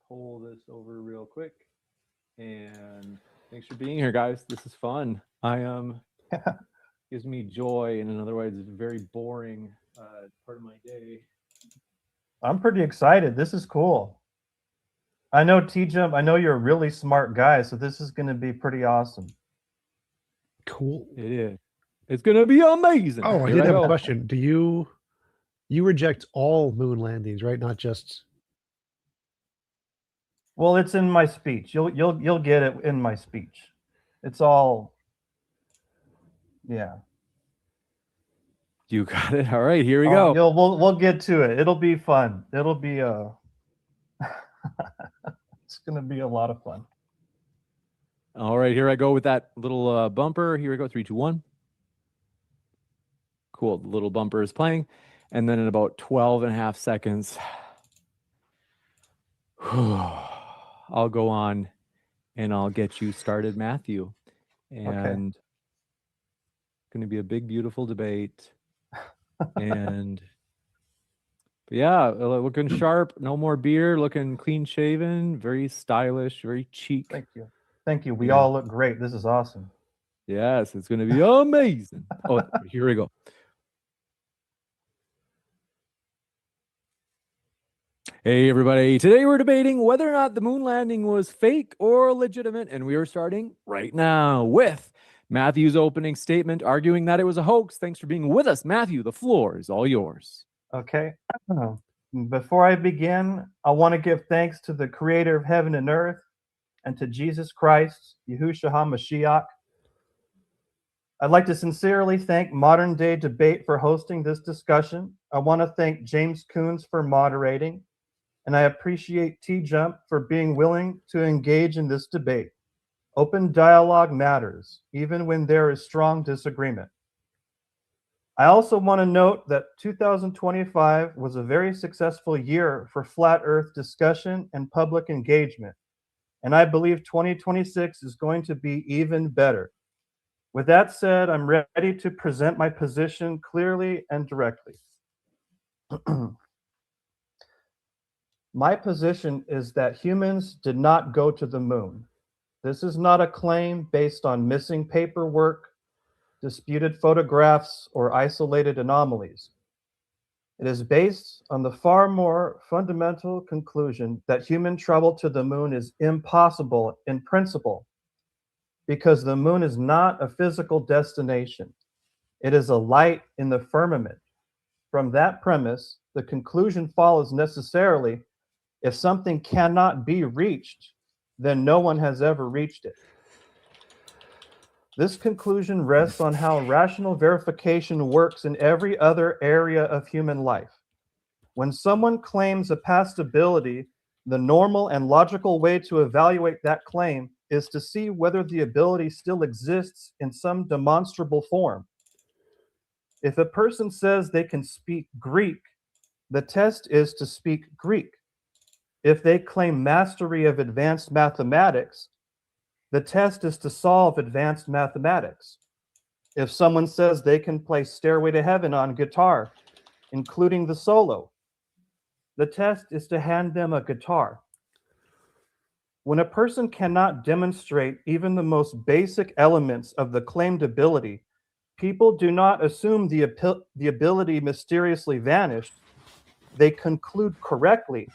pull this over real quick. And thanks for being here, guys. This is fun. Gives me joy in an otherwise very boring part of my day. I'm pretty excited. This is cool. I know TJump, I know you're a really smart guy, so this is going to be pretty awesome. Cool. It is. It's going to be amazing. Oh, I did have a question. Do you reject all moon landings, right? Not just. Well, it's in my speech. You'll get it in my speech. It's all, yeah. You got it. All right, here we go. We'll get to it. It'll be fun. It'll be it's gonna be a lot of fun. All right, here I go with that little bumper. Here we go. 3, 2, 1. Cool. The little bumper is playing, and then in about 12 and a half seconds, I'll go on and I'll get you started, Matthew. And it's going to be a big, beautiful debate. And yeah, looking sharp, no more beer, looking clean shaven, very stylish, very chic. Thank you. We all look great. This is awesome. Yes, it's going to be amazing. Oh, here we go. Hey, everybody. Today we're debating whether or not the moon landing was fake or legitimate, and we are starting right now with Matthew's opening statement, arguing that it was a hoax. Thanks for being with us, Matthew. The floor is all yours. Okay. Before I begin, I want to give thanks to the creator of heaven and earth and to Jesus Christ, Yahushua HaMashiach. I'd like to sincerely thank Modern Day Debate for hosting this discussion. I want to thank James Coons for moderating, and I appreciate TJump for being willing to engage in this debate. Open dialogue matters, even when there is strong disagreement. I also want to note that 2025 was a very successful year for flat Earth discussion and public engagement, and I believe 2026 is going to be even better. With that said, I'm ready to present my position clearly and directly. My position is that humans did not go to the moon. This is not a claim based on missing paperwork, disputed photographs, or isolated anomalies. It is based on the far more fundamental conclusion that human travel to the moon is impossible in principle, because the moon is not a physical destination. It is a light in the firmament. From that premise, the conclusion follows necessarily: if something cannot be reached, then no one has ever reached it. This conclusion rests on how rational verification works in every other area of human life. When someone claims a past ability, the normal and logical way to evaluate that claim is to see whether the ability still exists in some demonstrable form. If a person says they can speak Greek, the test is to speak Greek. If they claim mastery of advanced mathematics, the test is to solve advanced mathematics. If someone says they can play Stairway to Heaven on guitar, including the solo, the test is to hand them a guitar. When a person cannot demonstrate even the most basic elements of the claimed ability, people do not assume the ability mysteriously vanished. They conclude correctly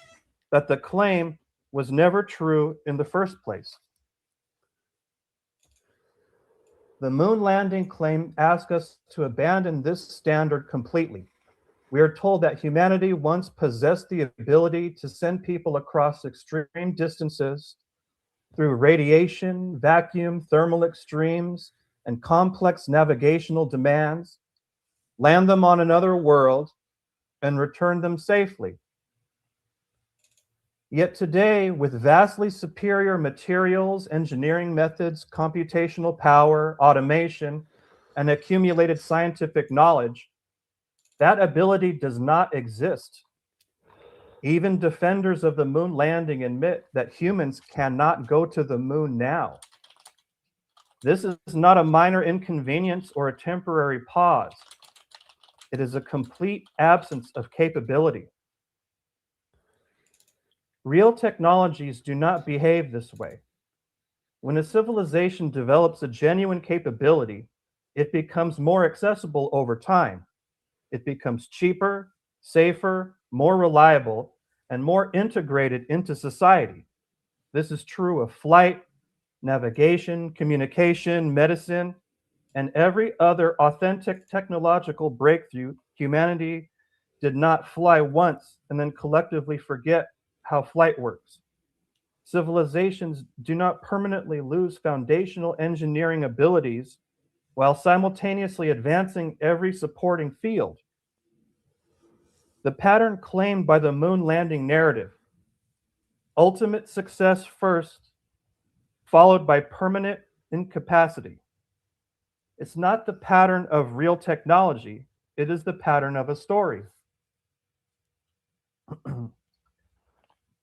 that the claim was never true in the first place. The moon landing claim asks us to abandon this standard completely. We are told that humanity once possessed the ability to send people across extreme distances through radiation, vacuum, thermal extremes, and complex navigational demands, land them on another world, and return them safely. Yet today, with vastly superior materials, engineering methods, computational power, automation, and accumulated scientific knowledge, that ability does not exist. Even defenders of the moon landing admit that humans cannot go to the moon now. This is not a minor inconvenience or a temporary pause. It is a complete absence of capability. Real technologies do not behave this way. When a civilization develops a genuine capability, it becomes more accessible over time. It becomes cheaper, safer, more reliable, and more integrated into society. This is true of flight, navigation, communication, medicine, and every other authentic technological breakthrough. Humanity did not fly once and then collectively forget how flight works. Civilizations do not permanently lose foundational engineering abilities while simultaneously advancing every supporting field. The pattern claimed by the moon landing narrative, ultimate success first, followed by permanent incapacity. It's not the pattern of real technology, it is the pattern of a story.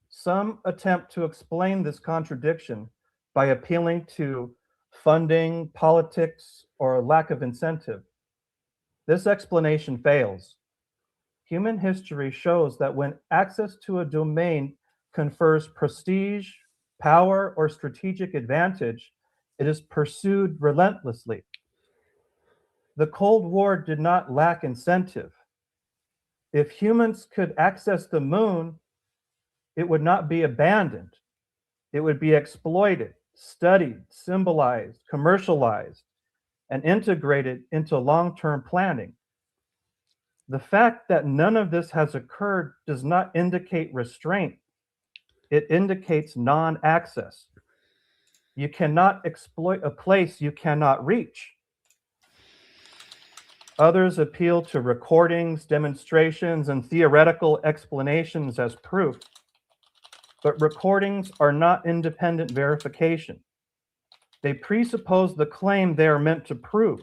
Some attempt to explain this contradiction by appealing to funding, politics, or lack of incentive. This explanation fails. Human history shows that when access to a domain confers prestige, power, or strategic advantage, it is pursued relentlessly. The Cold War did not lack incentive. If humans could access the moon, it would not be abandoned. It would be exploited, studied, symbolized, commercialized, and integrated into long-term planning. The fact that none of this has occurred does not indicate restraint. It indicates non-access. You cannot exploit a place you cannot reach. Others appeal to recordings, demonstrations, and theoretical explanations as proof. But recordings are not independent verification. They presuppose the claim they are meant to prove.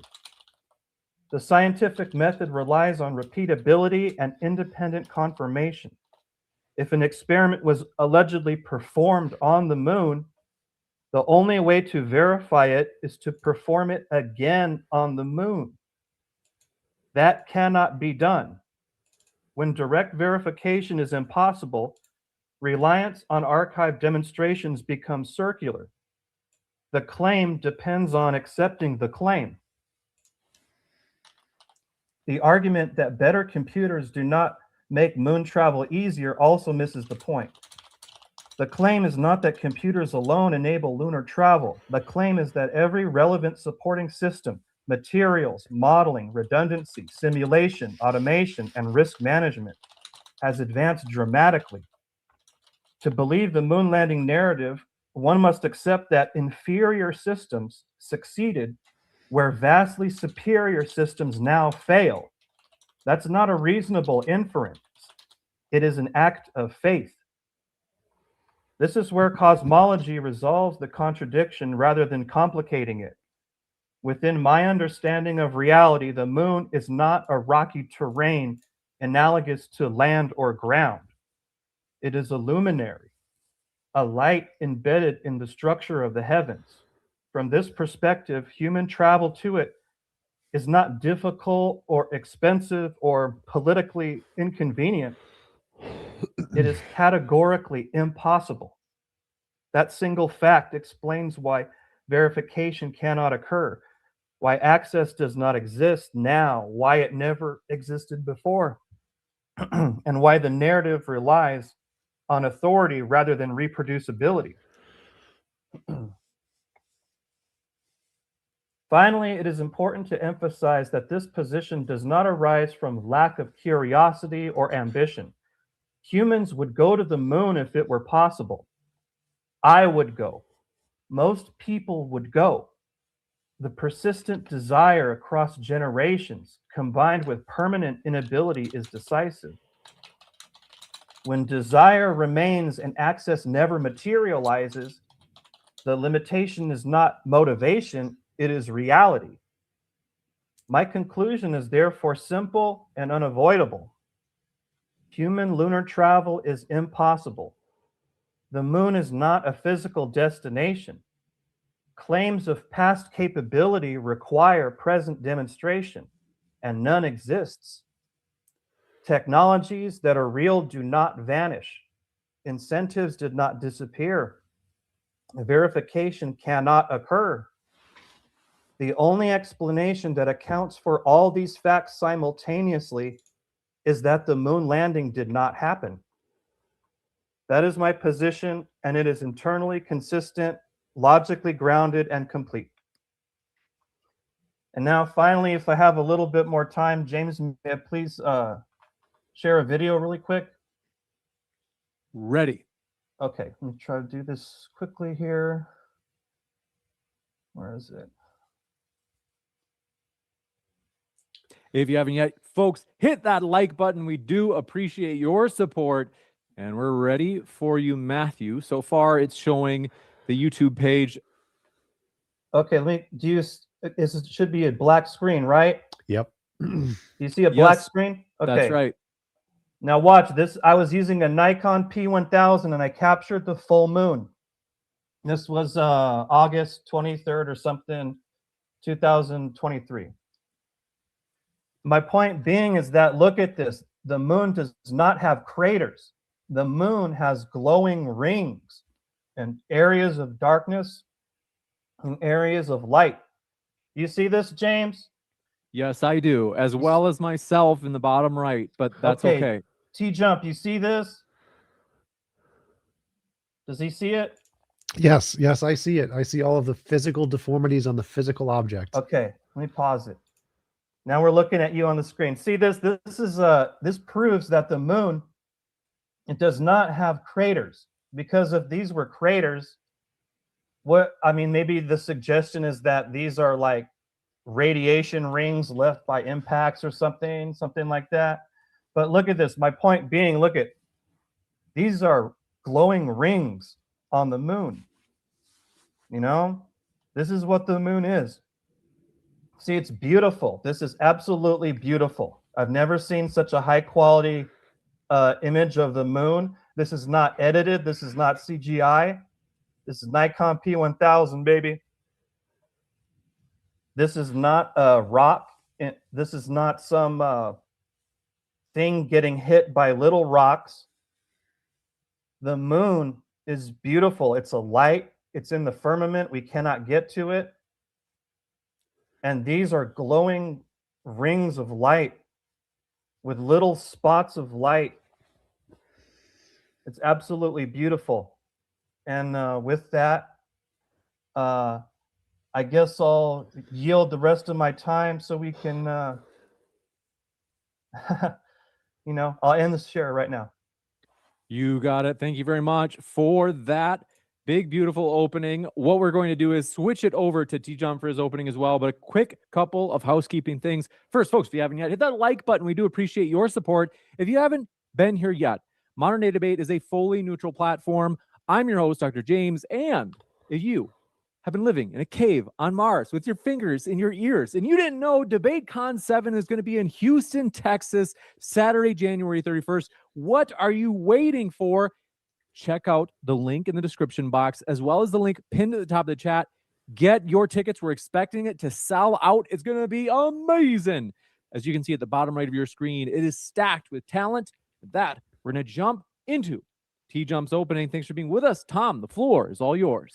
The scientific method relies on repeatability and independent confirmation. If an experiment was allegedly performed on the moon, the only way to verify it is to perform it again on the moon. That cannot be done. When direct verification is impossible, reliance on archived demonstrations becomes circular. The claim depends on accepting the claim. The argument that better computers do not make moon travel easier also misses the point. The claim is not that computers alone enable lunar travel. The claim is that every relevant supporting system, materials, modeling, redundancy, simulation, automation, and risk management has advanced dramatically. To believe the moon landing narrative, one must accept that inferior systems succeeded where vastly superior systems now fail. That's not a reasonable inference. It is an act of faith. This is where cosmology resolves the contradiction rather than complicating it. Within my understanding of reality, the moon is not a rocky terrain analogous to land or ground. It is a luminary, a light embedded in the structure of the heavens. From this perspective, human travel to it is not difficult or expensive or politically inconvenient. It is categorically impossible. That single fact explains why verification cannot occur, why access does not exist now, why it never existed before, and why the narrative relies on authority rather than reproducibility. Finally, it is important to emphasize that this position does not arise from lack of curiosity or ambition. Humans would go to the moon if it were possible. I would go. Most people would go. The persistent desire across generations combined with permanent inability is decisive. When desire remains and access never materializes, the limitation is not motivation, it is reality. My conclusion is therefore simple and unavoidable. Human lunar travel is impossible. The moon is not a physical destination. Claims of past capability require present demonstration, and none exists. Technologies that are real do not vanish. incentives did not disappear. Verification cannot occur. The only explanation that accounts for all these facts simultaneously is that the moon landing did not happen. That is my position, and it is internally consistent, logically grounded, and complete. And now, finally, if I have a little bit more time, James, may I please share a video really quick? Ready. Okay, let me try to do this quickly here. Where is it? If you haven't yet, folks, hit that like button. We do appreciate your support. And we're ready for you, Matthew. So far, it's showing the YouTube page. Okay, it should be a black screen, right? Yep. Do you see a black screen? Okay. That's right. Now watch this. I was using a Nikon P1000 and I captured the full moon. This was August 23rd or something, 2023. My point being is that, look at this. The moon does not have craters. The moon has glowing rings and areas of darkness and areas of light. You see this, James? Yes, I do, as well as myself in the bottom right, but that's okay. TJump, you see this? Does he see it? Yes, I see it. I see all of the physical deformities on the physical object. Okay, let me pause it. Now we're looking at you on the screen. See this? This proves that the moon, it does not have craters, because if these were craters, maybe the suggestion is that these are like radiation rings left by impacts or something like that. But look at this. My point being, look at these are glowing rings on the moon. You know, this is what the moon is. See, it's beautiful. This is absolutely beautiful. I've never seen such a high quality image of the moon. This is not edited. This is not CGI. This is Nikon P1000, baby. This is not a rock. This is not some thing getting hit by little rocks. The moon is beautiful. It's a light. It's in the firmament. We cannot get to it. And these are glowing rings of light with little spots of light. It's absolutely beautiful. And with that, I guess I'll yield the rest of my time so we can, I'll end this share right now. You got it. Thank you very much for that big, beautiful opening. What we're going to do is switch it over to TJump for his opening as well, but a quick couple of housekeeping things. First, folks, if you haven't yet, hit that like button. We do appreciate your support. If you haven't been here yet, Modern Day Debate is a fully neutral platform. I'm your host, Dr. James, and if you have been living in a cave on Mars with your fingers in your ears, and you didn't know DebateCon 7 is going to be in Houston, Texas, Saturday, January 31st, what are you waiting for? Check out the link in the description box, as well as the link pinned at the top of the chat. Get your tickets. We're expecting it to sell out. It's going to be amazing. As you can see at the bottom right of your screen, it is stacked with talent. With that, we're going to jump into TJump's opening. Thanks for being with us. Tom, the floor is all yours.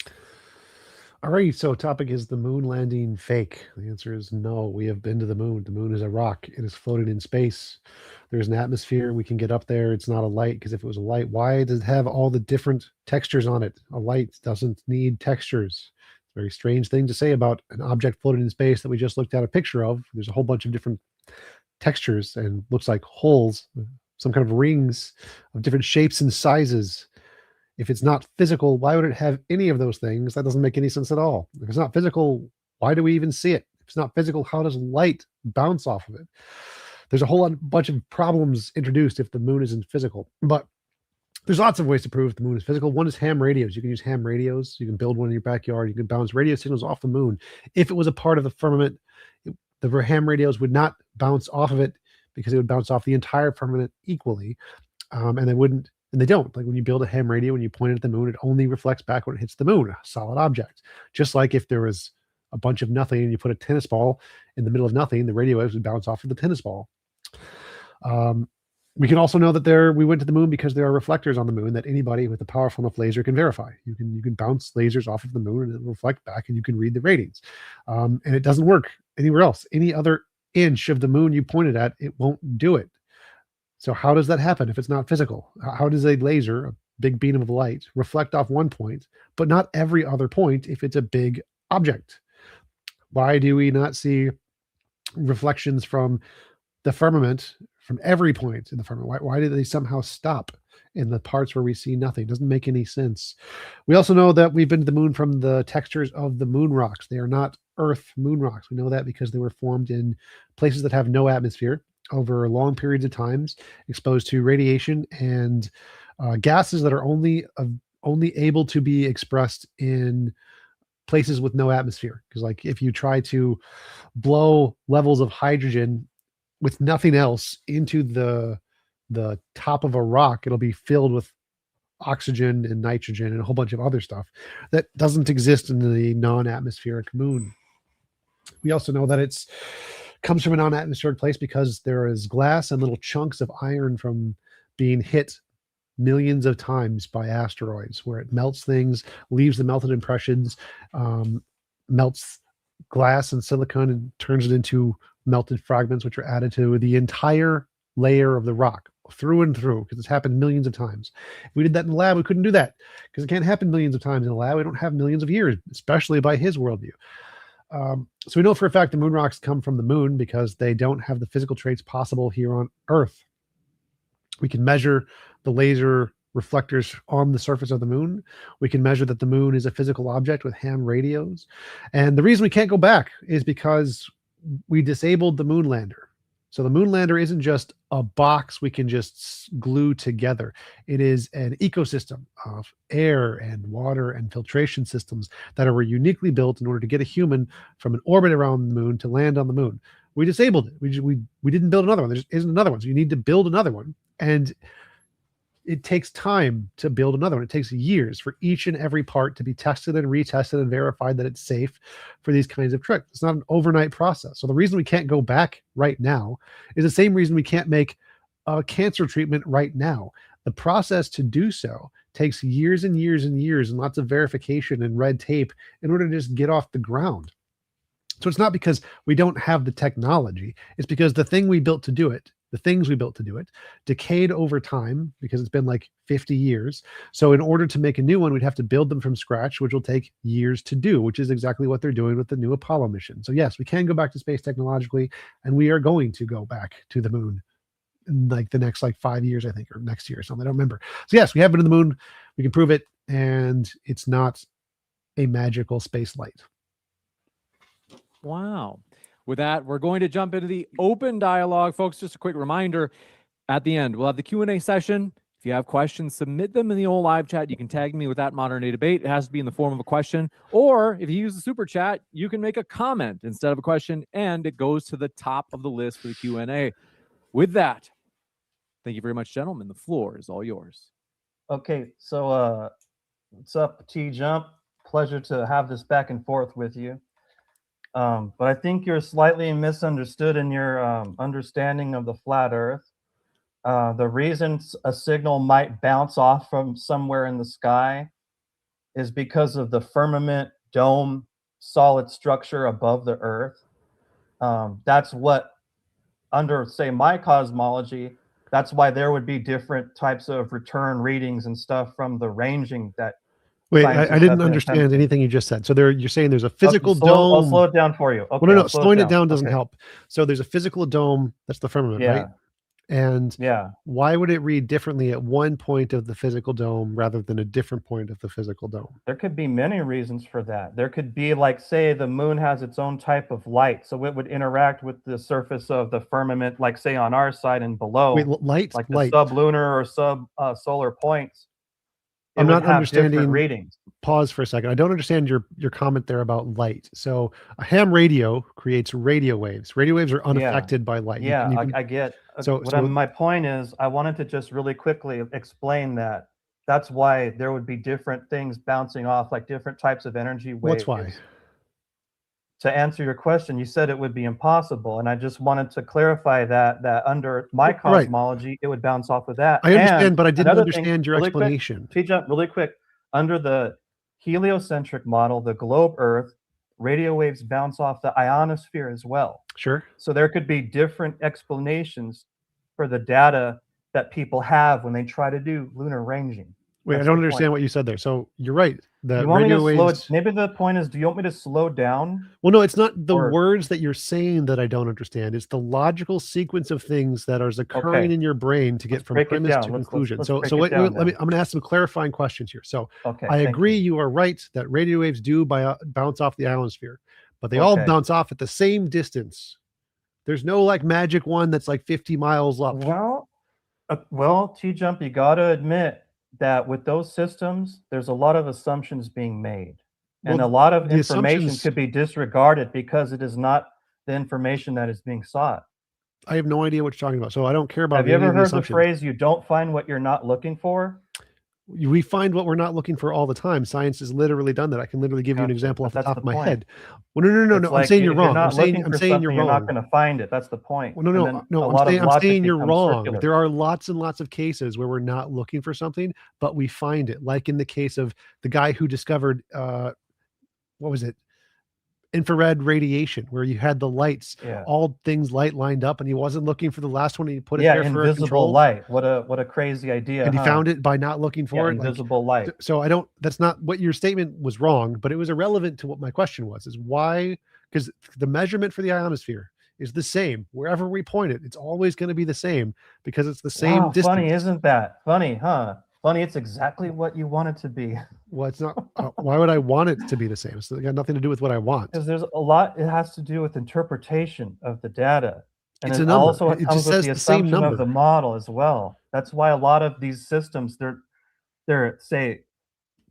All right, so topic is the moon landing fake. The answer is no. We have been to the moon. The moon is a rock. It is floating in space. There's an atmosphere. We can get up there. It's not a light, because if it was a light, why does it have all the different textures on it? A light doesn't need textures. It's a very strange thing to say about an object floating in space that we just looked at a picture of. There's a whole bunch of different textures and looks like holes, some kind of rings of different shapes and sizes. If it's not physical, why would it have any of those things? That doesn't make any sense at all. If it's not physical, why do we even see it? If it's not physical, how does light bounce off of it? There's a whole bunch of problems introduced if the moon isn't physical. But there's lots of ways to prove the moon is physical. One is ham radios. You can use ham radios. You can build one in your backyard. You can bounce radio signals off the moon. If it was a part of the firmament, the ham radios would not bounce off of it, because it would bounce off the entire firmament equally. And they wouldn't. And they don't. Like when you build a ham radio, when you point it at the moon, it only reflects back when it hits the moon, a solid object. Just like if there was a bunch of nothing and you put a tennis ball in the middle of nothing, the radio waves would bounce off of the tennis ball. We can also know that we went to the moon because there are reflectors on the moon that anybody with a powerful enough laser can verify. You can bounce lasers off of the moon and it'll reflect back, and you can read the ratings. And it doesn't work anywhere else. Any other inch of the moon you pointed at, it won't do it. So how does that happen if it's not physical? How does a laser, a big beam of light, reflect off one point, but not every other point if it's a big object? Why do we not see reflections from the firmament from every point in the firmament? Why do they somehow stop in the parts where we see nothing? It doesn't make any sense. We also know that we've been to the moon from the textures of the moon rocks. They are not Earth moon rocks. We know that because they were formed in places that have no atmosphere over long periods of times, exposed to radiation and gases that are only able to be expressed in places with no atmosphere. Because like if you try to blow levels of hydrogen with nothing else into the top of a rock, it'll be filled with oxygen and nitrogen and a whole bunch of other stuff that doesn't exist in the non-atmospheric moon. We also know that it's comes from a non-atmospheric place because there is glass and little chunks of iron from being hit millions of times by asteroids, where it melts things, leaves the melted impressions, melts glass and silicon and turns it into melted fragments, which are added to the entire layer of the rock through and through, because it's happened millions of times. If we did that in the lab, we couldn't do that because it can't happen millions of times in the lab. We don't have millions of years, especially by his worldview. So we know for a fact the moon rocks come from the moon because they don't have the physical traits possible here on Earth. We can measure the laser reflectors on the surface of the moon. We can measure that the moon is a physical object with ham radios. And the reason we can't go back is because we disabled the moon lander. So the moon lander isn't just a box we can just glue together. It is an ecosystem of air and water and filtration systems that are uniquely built in order to get a human from an orbit around the moon to land on the moon. We disabled it. We didn't build another one. There just isn't another one. So you need to build another one. And it takes time to build another one. It takes years for each and every part to be tested and retested and verified that it's safe for these kinds of tricks. It's not an overnight process. So the reason we can't go back right now is the same reason we can't make a cancer treatment right now. The process to do so takes years and years and years and lots of verification and red tape in order to just get off the ground. So it's not because we don't have the technology. It's because the things we built to do it decayed over time because it's been like 50 years. So in order to make a new one, we'd have to build them from scratch, which will take years to do, which is exactly what they're doing with the new Apollo mission. So yes, we can go back to space technologically, and we are going to go back to the moon in like the next 5 years, I think, or next year or something. I don't remember. So yes, we have been to the moon. We can prove it, and it's not a magical space light. Wow. With that, we're going to jump into the open dialogue, folks. Just a quick reminder, at the end, we'll have the Q&A session. If you have questions, submit them in the old live chat. You can tag me with that modern day debate. It has to be in the form of a question. Or if you use the super chat, you can make a comment instead of a question, and it goes to the top of the list for the Q&A. With that, thank you very much, gentlemen. The floor is all yours. Okay, so what's up, TJump? Pleasure to have this back and forth with you. But I think you're slightly misunderstood in your understanding of the flat Earth. The reason a signal might bounce off from somewhere in the sky is because of the firmament dome solid structure above the Earth. That's what, under, say, my cosmology, that's why there would be different types of return readings and stuff from the ranging that. Wait, I didn't understand anything you just said. So you're saying there's a physical dome. I'll slow it down for you. Okay, well, no, slowing it down doesn't help. So there's a physical dome. That's the firmament, yeah. Right? And yeah, why would it read differently at one point of the physical dome rather than a different point of the physical dome? There could be many reasons for that. There could be, like, say, the moon has its own type of light, so it would interact with the surface of the firmament, like, say, on our side and below. Wait, light, like the light. sublunar or sub-solar points. I'm not understanding readings. Pause for a second. I don't understand your comment there about light. So a ham radio creates radio waves. Radio waves are unaffected by light. Yeah, I get. My point is, I wanted to just really quickly explain that. That's why there would be different things bouncing off, like different types of energy waves. What's why? to answer your question, you said it would be impossible, and I just wanted to clarify that under my Right. cosmology, it would bounce off of that. I understand, And but I didn't another thing, understand your really quick, explanation. T-Jump, really quick. Under the heliocentric model, the globe Earth, radio waves bounce off the ionosphere as well. Sure. So there could be different explanations for the data that people have when they try to do lunar ranging. Wait, That's I don't the understand point. what you said there. So you're right. The You want me to radio slow it? waves. Maybe the point is, do you want me to slow down? Well, no, it's not the Or- words that you're saying that I don't understand. It's the logical sequence of things that are occurring Okay. in your brain to get Let's from break it premise down. to Let's conclusion. break So it wait, down let me. then. I'm going to ask some clarifying questions here. So Okay. I thank agree, you. you are right that radio waves do bounce off the ionosphere, but they all Okay. bounce off at the same distance. There's no like magic one that's like 50 miles up. Well, T-Jump, you got to admit that with those systems, there's a lot of assumptions being made. And Well, a lot of the information assumptions- could be disregarded because it is not the information that is being sought. I have no idea what you're talking about, so I don't care about Have you any ever of the heard the assumptions. phrase, you don't find what you're not looking for? We find what we're not looking for all the time. Science has literally done that. I can literally give you an Gotcha, example but off the that's top the of my point. head. Well, no. It's I'm like, saying you're if wrong. not I'm saying looking for you're something, you're not wrong. going to find it. That's the point. Well, And no. then a I'm lot of saying logic you're becomes wrong. circular. There are lots and lots of cases where we're not looking for something, but we find it. Like in the case of the guy who discovered, what was it? Infrared radiation, where you had the lights, Yeah. all things light lined up, and he wasn't looking for the last one. And he put it Yeah, there for a invisible control. light. What a crazy idea. And he huh? found it by not looking for Yeah, it. Like, invisible light. so I don't, that's not what your statement was wrong, but it was irrelevant to what my question was, is why, because the measurement for the ionosphere is the same wherever we point it. It's always going to be the same because it's the same Wow, distance. funny, isn't that? Funny, huh? Funny, it's exactly what you want it to be. Well, it's not. Why would I want it to be the same? It's got nothing to do with what I want. Because there's a lot, it has to do with interpretation of the data. And It's it a number. also It comes just with says the the same assumption of number. the model as well. That's why a lot of these systems, they're say,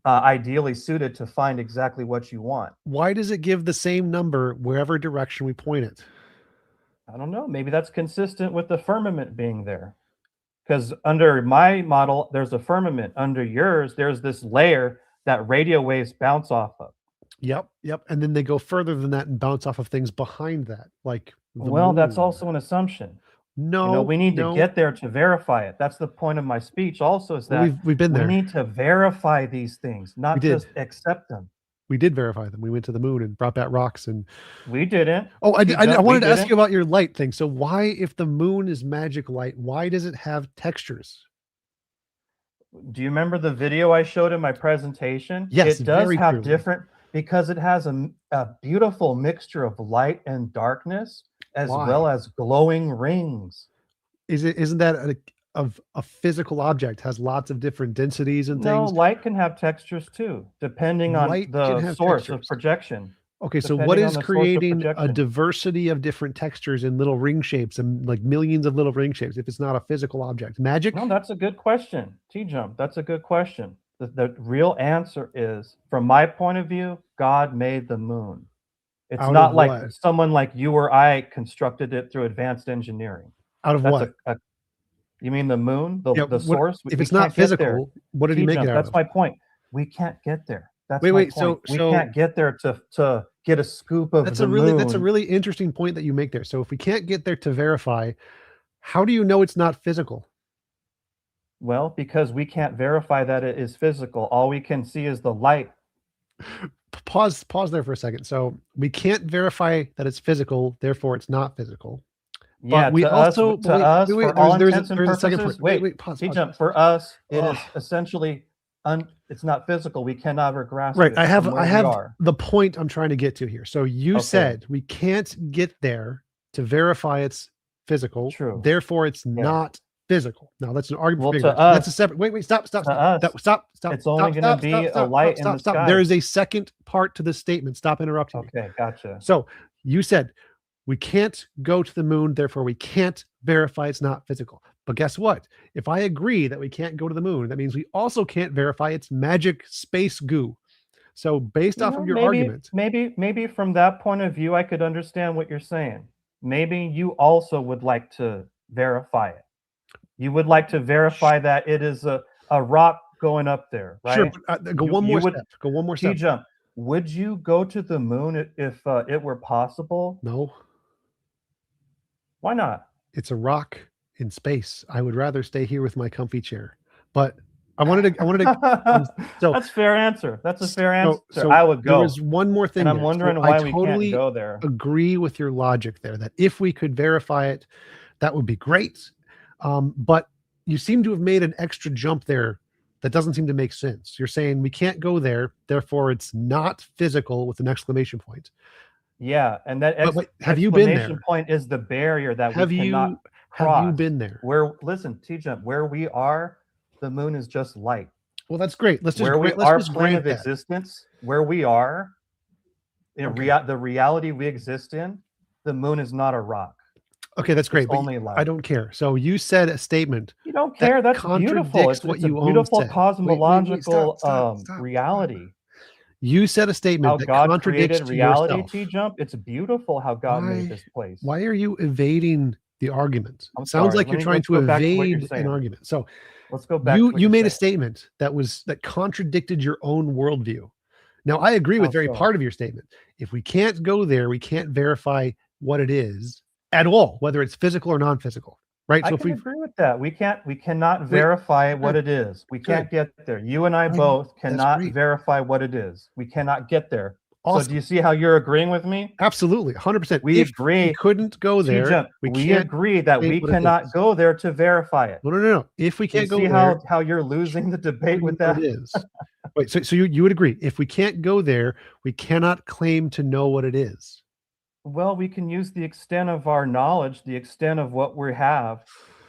ideally suited to find exactly what you want. Why does it give the same number wherever direction we point it? I don't know. Maybe that's consistent with the firmament being there. Because under my model, there's a firmament. Under yours, there's this layer that radio waves bounce off of. Yep. And then they go further than that and bounce off of things behind that, like the Well, that's moon. also an assumption. No, we need to get there to verify it. That's the point of my speech. Also, is that Well, we've been there. we need to verify these things, not just accept them. We did verify them. We went to the moon and brought back rocks, and We didn't. oh, I wanted to ask didn't. you about your light thing. So why, if the moon is magic light, why does it have textures? Do you remember the video I showed in my presentation? Yes, It does very have clearly. different, because it has a beautiful mixture of light and darkness, as Why? well as glowing rings. Isn't that a physical object, has lots of different densities and No, things? light can have textures too, depending on Light can the have source textures. of projection. Okay, so depending what on is the source of creating a projection. diversity of different textures in little ring shapes and like millions of little ring shapes if it's not a physical object? Magic? No, that's a good question. T-Jump, that's a good question. The real answer is, from my point of view, God made the moon. It's Out not of like what? someone like you or I constructed it through advanced engineering. Out of That's what? You mean the moon, Yeah, the source? if We it's not can't get there. physical, what did he make it T-Jump, out that's of? my point. We can't get there. That's Wait, my wait, point. We so- can't get there to get a scoop of That's the a really moon. interesting point that you make there. So if we can't get there to verify, how do you know it's not physical? Well, because we can't verify that it is physical. All we can see is the light. Pause there for a second. So we can't verify that it's physical, therefore it's not physical. Yeah, But we also to us, for all intents and there's a second purposes, point. wait, Pause. T-Jump, for us, it is Ugh. essentially, it's not physical. We cannot ever grasp Right. it I have from where we are. the point I'm trying to get to here. So you Okay. said we can't get there to verify it's physical. True. Therefore it's not physical. Now that's an argument Well, for to big words. That's a us- separate. Wait, stop. to us, Stop. it's only gonna be a light in the sky. There is a second part to this statement. Stop interrupting me. Okay, gotcha. So you said we can't go to the moon, therefore we can't verify it's not physical. But guess what? If I agree that we can't go to the moon, that means we also can't verify it's magic space goo. So based off of your argument, maybe from that point of view, I could understand what you're saying. Maybe you also would like to verify it. You would like to verify that it is a rock going up there, right? sure. Go one more would- step. Go one more step. T-Jump, Would you go to the moon if it were possible? No, Why not? it's a rock in space. I would rather stay here with my comfy chair. But I wanted to so That's a fair answer. That's a fair answer. so I would there go. was one more thing And I'm there. wondering So why I we totally can't go there. agree with your logic there, that if we could verify it, that would be great. But you seem to have made an extra jump there that doesn't seem to make sense. You're saying we can't go there, therefore it's not physical with an exclamation point. Yeah, and that But have you been exclamation there? point is the barrier that Have we cannot you cross. been there? Listen, TJump, where we are, the moon is just light. Well, that's great. Let's just Where we let's our just plane grant of that. existence, where we are, Okay. the reality we exist in, the moon is not a rock. Okay, that's great. It's But only light. I don't care. So you said a statement You don't care. that That's beautiful. contradicts what It's a you beautiful said. Wait, cosmological stop. reality. You said a statement How that God contradicts created to reality, yourself. T-Jump. It's beautiful how God made this place. Why are you evading the argument? I'm It sounds sorry. like you're trying Let's to go back to what you're evade an saying. argument. So Let's go back to what you you're made a saying. statement that contradicted your own worldview. Now I agree with How very so? part of your statement. If we can't go there, we can't verify what it is at all, whether it's physical or non-physical. Right? I So if can we agree with that. We cannot verify what it is. We can't get there. You and I both cannot great. verify what it is. We cannot get there. Awesome. So do you see how you're agreeing with me? Absolutely, 100%. We If agree. we couldn't go there, T-Jump, we agree that we cannot go there to verify it. No. If we can't go see there, how you're losing the debate with that? It is. Wait, so you would agree if we can't go there, we cannot claim to know what it is. Well, we can use the extent of our knowledge, the extent of what we have,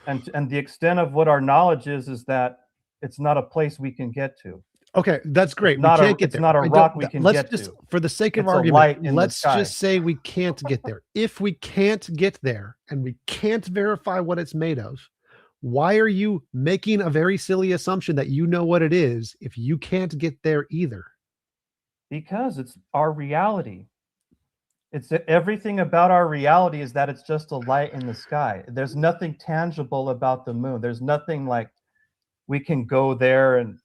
and the extent of what our knowledge is that it's not a place we can get to. Okay, that's great. We can't get there. It's not a rock we can get to. For the sake of It's a light argument, in the let's sky. just say we can't get there. If we can't get there and we can't verify what it's made of, why are you making a very silly assumption that you know what it is if you can't get there either? Because it's our reality. It's everything about our reality is that it's just a light in the sky. There's nothing tangible about the moon. There's nothing like we can go there and,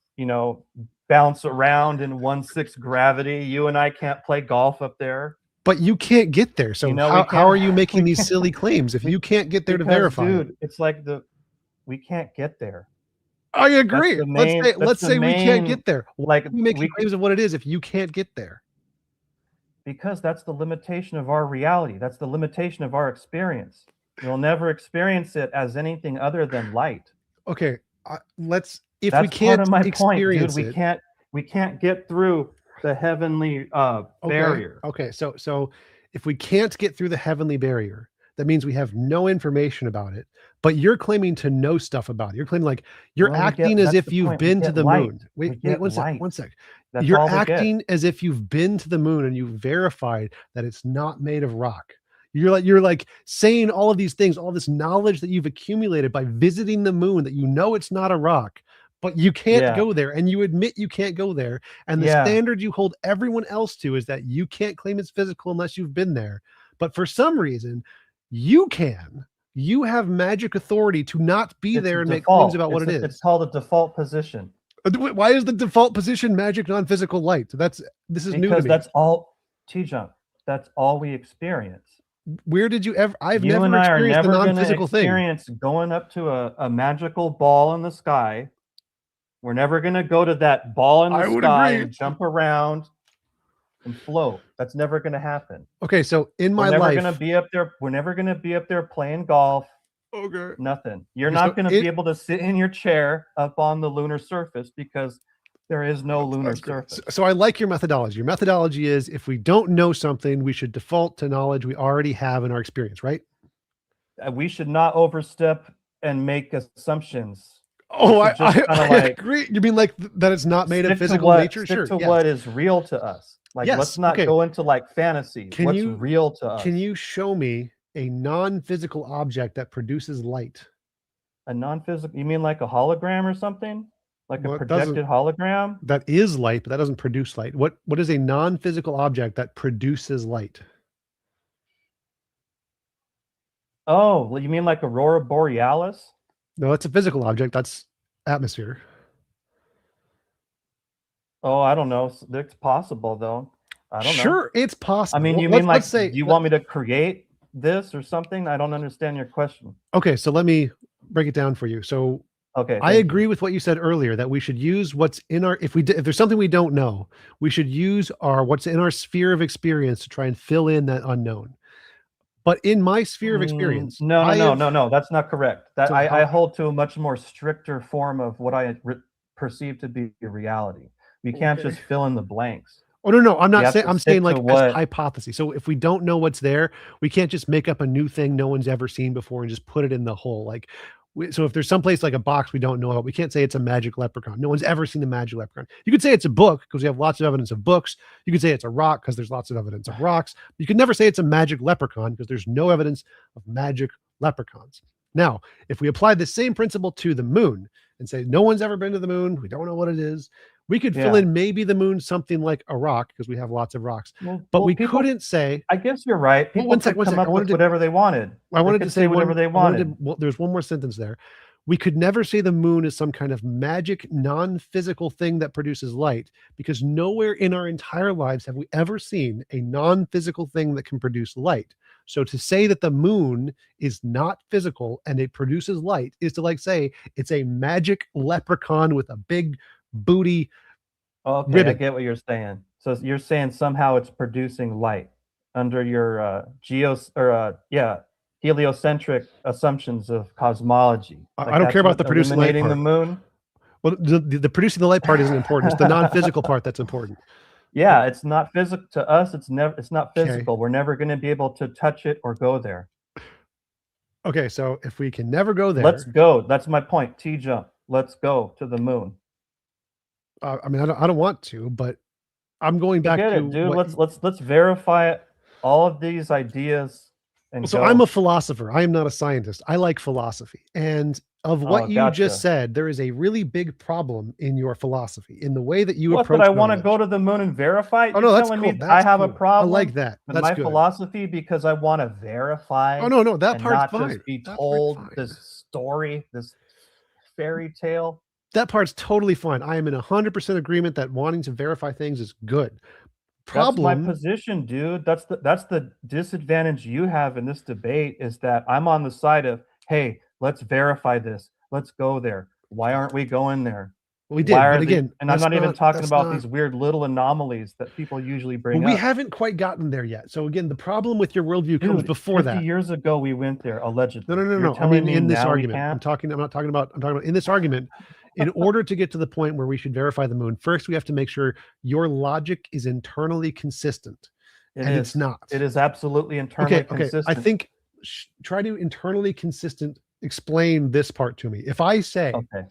bounce around in 1/6 gravity. You and I can't play golf up there. But you can't get there. So how are you making these silly claims if you can't get there to verify? Dude, it's like we can't get there. I agree. Let's say we can't get there. Like we make claims of what it is if you can't get there. Because that's the limitation of our reality. That's the limitation of our experience. You'll never experience it as anything other than light. Okay, That's we can't part of my experience point, dude. We can't get through the heavenly barrier. Okay, so if we can't get through the heavenly barrier, that means we have no information about it. But you're claiming to know stuff about it. You're claiming like you're acting as if you've been to the moon. Wait, one sec. You're acting as if you've been to the moon and you've verified that it's not made of rock. You're like saying all of these things, all this knowledge that you've accumulated by visiting the moon, that you know it's not a rock, but you can't go there, and you admit you can't go there. And the standard you hold everyone else to is that you can't claim it's physical unless you've been there. But for some reason, you can. You have magic authority to not be there and make claims about what it is. It's called a default position. Why is the default position magic non-physical light? This is new to me. Because that's all, T-Jump. That's all we experience. Where did you ever? I've You never and I are experienced never a going to non-physical thing. experience going up to a magical ball in the sky. We're never going to go to that ball in the sky and jump around and float. That's never going to happen. Okay, so in my life, life, we're never going to be up there playing golf. Okay. Nothing. You're not going to be able to sit in your chair up on the lunar surface because there is no lunar surface. So I like your methodology. Your methodology is if we don't know something, we should default to knowledge we already have in our experience, right? We should not overstep and make assumptions. Oh, I agree. You mean like that it's not made of physical nature? Stick to what is real to us. Like, let's not go into like fantasy. What's real to us? Can you show me a non-physical object that produces light? A non-physical? You mean like a hologram or something? Like a projected hologram? That is light, but that doesn't produce light. What is a non-physical object that produces light? Oh, well, you mean like Aurora Borealis? No, that's a physical object. That's atmosphere. Oh, I don't know. It's possible though. I don't know. Sure, it's I possible. mean, you Let's mean like, say do you want me to create this or something? I don't understand your question. okay, so let me break it down for you. So Okay, I thank agree you. with what you said earlier that we should use what's in our if there's something we don't know, we should use our what's in our sphere of experience to try and fill in that unknown. But in my sphere of experience, No, no, I no, have no, no. That's not correct. That so how I hold to a much more stricter form of what I perceive to be reality. We can't okay. just fill in the blanks. Oh no, I'm We not have saying to I'm saying stick to like as what. hypothesis. So if we don't know what's there, we can't just make up a new thing no one's ever seen before and just put it in the hole. Like so if there's some place like a box we don't know about, we can't say it's a magic leprechaun. No one's ever seen a magic leprechaun. You could say it's a book because we have lots of evidence of books. You could say it's a rock because there's lots of evidence of rocks. You could never say it's a magic leprechaun because there's no evidence of magic leprechauns. Now, if we apply the same principle to the moon and say no one's ever been to the moon, we don't know what it is, we could fill Yeah. in maybe the moon something like a rock because we have lots of rocks. But Well, we people. couldn't say, I guess you're right. well, People one sec, could one come sec. up with whatever they wanted. I They wanted to could say say whatever they wanted. well, there's one more sentence there. We could never say the moon is some kind of magic, non-physical thing that produces light because nowhere in our entire lives have we ever seen a non-physical thing that can produce light. So to say that the moon is not physical and it produces light is to like say it's a magic leprechaun with a big booty Okay, I ribbon. get what you're saying. So you're saying somehow it's producing light under your heliocentric assumptions of cosmology. I Like don't care that's about what's the producing light illuminating the part. moon. Well, the producing the light part isn't important. It's the non-physical part that's important. Yeah, it's not physical to us. It's not Okay. physical. We're never going to be able to touch it or go there. Okay. So if we can never go Let's there, go. That's my point. TJump. Let's go to the moon. I mean, I don't want to, but I'm going back Forget to it, dude. what. Let's verify all of these ideas and So I'm a go. philosopher. I am not a scientist. I like philosophy. And of Oh, what you just gotcha. said, there is a really big problem in your philosophy, in the way that you What, that approach I want to go knowledge. to the moon and verify it? Oh You're no, that's telling cool. me I That's have a cool. I like problem that. with That's my good. philosophy because I want to verify Oh no, that and part's not fine. just be That part's told fine. this story, this fairy tale? That part's totally fine. I am in 100% agreement that wanting to verify things is good. That's my Problem. position, dude. That's the disadvantage you have in this debate is that I'm on the side of, hey, let's verify this. Let's go there. Why aren't we going there? We Why did, but are the again, and I'm not even talking that's about not these weird little anomalies that people usually well, bring we up. haven't quite gotten there yet. So again, the problem with your worldview comes Dude, before 50 that. years ago we went there No, allegedly. no. I Telling mean, me in this now we argument, can't? I'm talking about in this argument, in order to get to the point where we should verify the moon, first we have to make sure your logic is internally consistent, It and it's is. not. It is absolutely internally Okay. I consistent. think try to internally consistent explain this part to me. If I say Okay.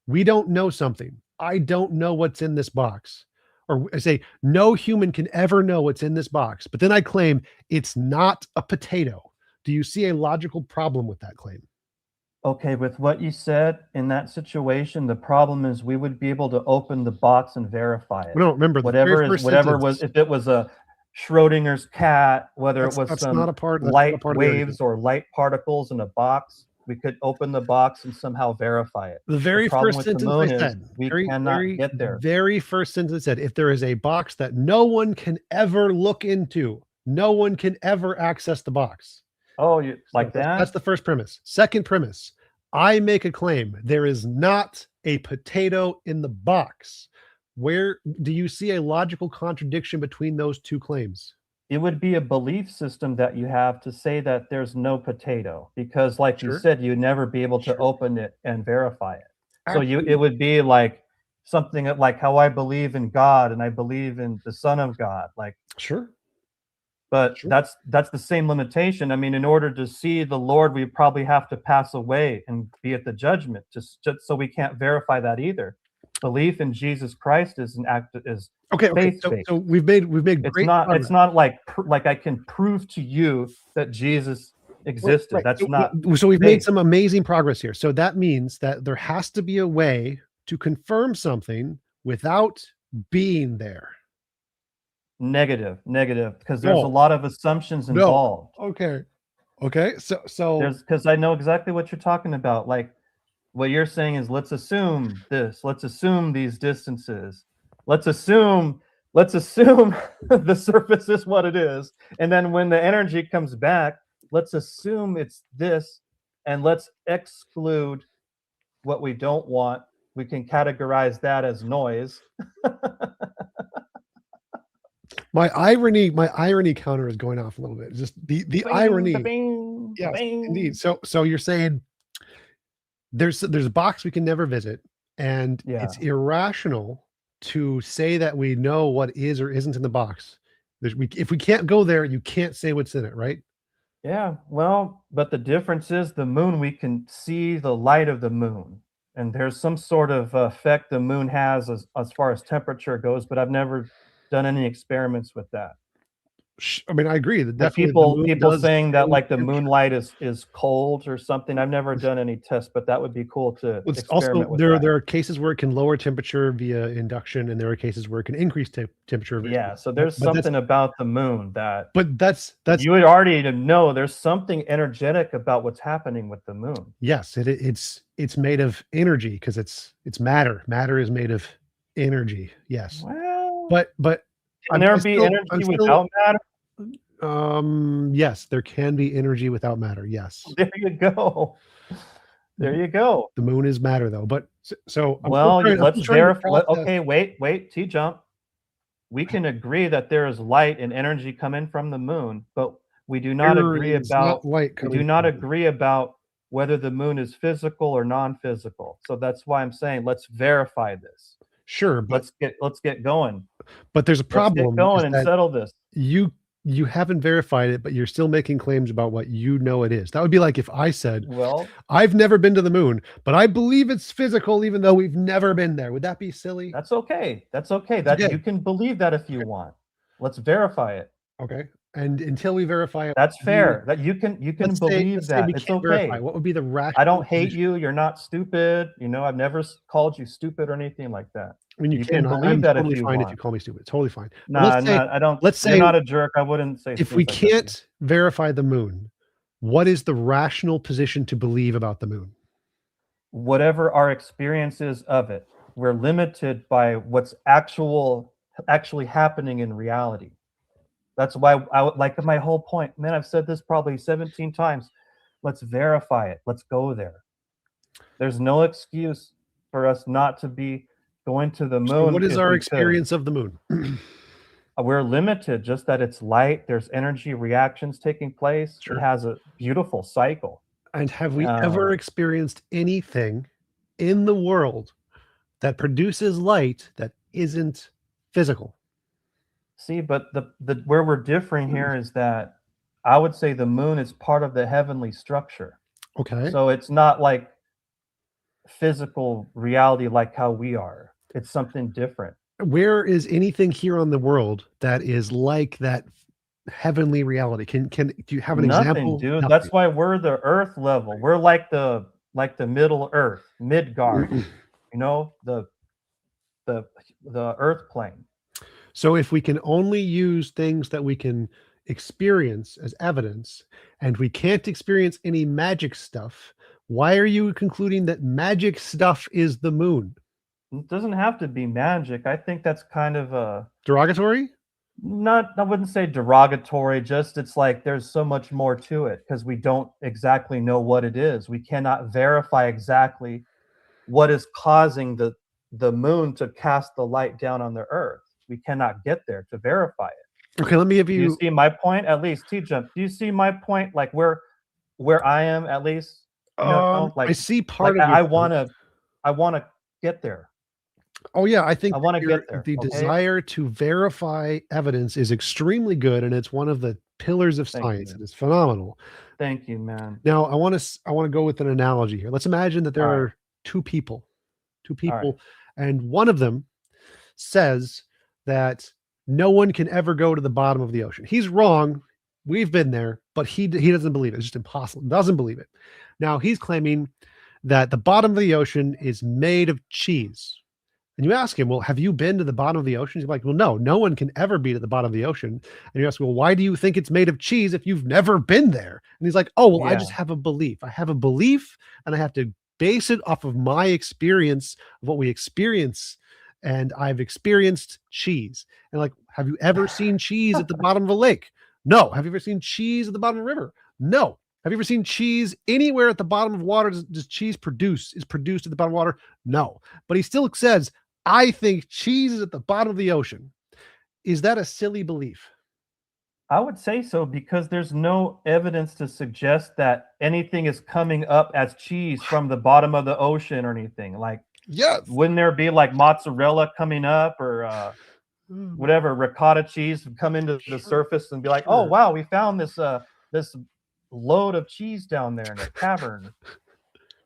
we don't know something, I don't know what's in this box, or I say no human can ever know what's in this box, but then I claim it's not a potato. Do you see a logical problem with that claim? Okay, with what you said in that situation, the problem is we would be able to open the box and verify it. No, remember the very first Whatever was, sentence. if it was a Schrodinger's cat, whether it was That's not some a part. That's not a light part of the argument. waves or light particles in a box, we could open the box and somehow verify it. The The very problem first with the sentence I moon is said, we cannot get there. very first sentence said, if there is a box that no one can ever look into, no one can ever access the box. Oh, you So like that? that's the first premise. Second premise, I make a claim. There is not a potato in the box. Where do you see a logical contradiction between those two claims? It would be a belief system that you have to say that there's no potato because, like you Sure. said, you'd never be able to Sure. open it and verify it. So Absolutely. it would be like something like how I believe in God and I believe in the Son of God. Like, Sure. but Sure. that's the same limitation. I mean, in order to see the Lord, we probably have to pass away and be at the judgment. Just so we can't verify that either. Belief in Jesus Christ is an act is Okay. faith-based. So we've made It's great not progress. it's not like like I can prove to you that Jesus existed. Right. That's not So we've made faith. some amazing progress here. So that means that there has to be a way to confirm something without being there. Negative, because there's a No. lot of assumptions No. involved. Okay. So There's because I know exactly what you're talking about. Like what you're saying is let's assume this, let's assume these distances. let's assume the surface is what it is, and then when the energy comes back, let's assume it's this, and let's exclude what we don't want. We can categorize that as noise. My irony counter is going off a little bit. Just the Bing, irony. bing, Yes, bing. indeed. So you're saying there's a box we can never visit, and it's irrational to say that we know what is or isn't in the box. If we can't go there, you can't say what's in it, right? Yeah, well, but the difference is the moon, we can see the light of the moon. And there's some sort of effect the moon has as far as temperature goes, but I've never done any experiments with that. I mean, I agree that Like definitely the moon people does saying that change like the temperature. moonlight is cold or something. I've never done any tests, but that would be cool to It's also experiment with there. that. There are cases where it can lower temperature via induction, and there are cases where it can increase temperature. Yeah, so there's But something about the moon that that's you would already know there's something energetic about what's happening with the moon. yes. It's made of energy because it's matter. Matter is made of energy. Yes, Well, but can there be energy without matter? Yes, there can be energy without matter. Yes, There you go. There you go. the moon is matter though. But so Well, let's verify. Okay, Okay, wait, TJump. We can agree that there is light and energy coming from the moon, but we do not agree about whether the moon is physical or non-physical. So that's why I'm saying let's verify this. Sure, but let's get going. But there's a problem. Let's get going and settle this. You haven't verified it, but you're still making claims about what you know it is. That would be like if I said, well, I've never been to the moon, but I believe it's physical, even though we've never been there. Would that be silly? That's okay. You can believe that if you want. Let's verify it. Okay. And until we verify it, that's fair. That you can believe that. It's okay. Verify. What would be the rational? I don't hate you. You're not stupid. I've never called you stupid or anything like that. I mean, you can believe that totally if you want. If you call me stupid, it's totally fine. No, I don't. Let's say you're not a jerk. I wouldn't say. If we can't verify the moon, what is the rational position to believe about the moon? Whatever our experience is of it, we're limited by what's actually happening in reality. That's why like my whole point, man, I've said this probably 17 times. Let's verify it. Let's go there. There's no excuse for us not to be going to the moon. So what is our experience of the moon? We're limited, just that it's light. There's energy reactions taking place. Sure. It has a beautiful cycle. And have we ever experienced anything in the world that produces light that isn't physical? See, but the where we're differing here is that I would say the moon is part of the heavenly structure. Okay. So it's not like physical reality like how we are. It's something different. Where is anything here on the world that is like that heavenly reality? Do you have an example? Dude. Nothing. That's why we're the earth level. We're like the middle earth, Midgard. The earth plane. So if we can only use things that we can experience as evidence, and we can't experience any magic stuff, why are you concluding that magic stuff is the moon? It doesn't have to be magic. I think that's kind of a derogatory. I wouldn't say derogatory. Just it's like there's so much more to it because we don't exactly know what it is. We cannot verify exactly what is causing the moon to cast the light down on the earth. We cannot get there to verify it. Okay, let me give you. Do you see my point? At least TJump. Do you see my point? Like where I am, at least. I see part of. I want to get there. Oh yeah, I think I want to get there. The desire to verify evidence is extremely good, and it's one of the pillars of science. It is phenomenal. Thank you, man. Now I want to go with an analogy here. Let's imagine that there are two people, and one of them says that no one can ever go to the bottom of the ocean. He's wrong. We've been there, but he doesn't believe it. It's just impossible. Doesn't believe it. Now he's claiming that the bottom of the ocean is made of cheese. And you ask him, well, have you been to the bottom of the ocean? He's like, well, no one can ever be at the bottom of the ocean. And you ask, well, why do you think it's made of cheese if you've never been there? And he's like, oh, well, I just have a belief. I have a belief, and I have to base it off of my experience of what we experience. and I've experienced cheese. And like, have you ever seen cheese at the bottom of a lake? No. Have you ever seen cheese at the bottom of a river? No. Have you ever seen cheese anywhere at the bottom of water? Does cheese is produced at the bottom of water? No. But he still says, I think cheese is at the bottom of the ocean. Is that a silly belief? I would say so, because there's no evidence to suggest that anything is coming up as cheese from the bottom of the ocean or anything. Like, Yes. wouldn't there be like mozzarella coming up, or whatever, ricotta cheese would come into the surface and be like, oh wow, we found this this load of cheese down there in a cavern.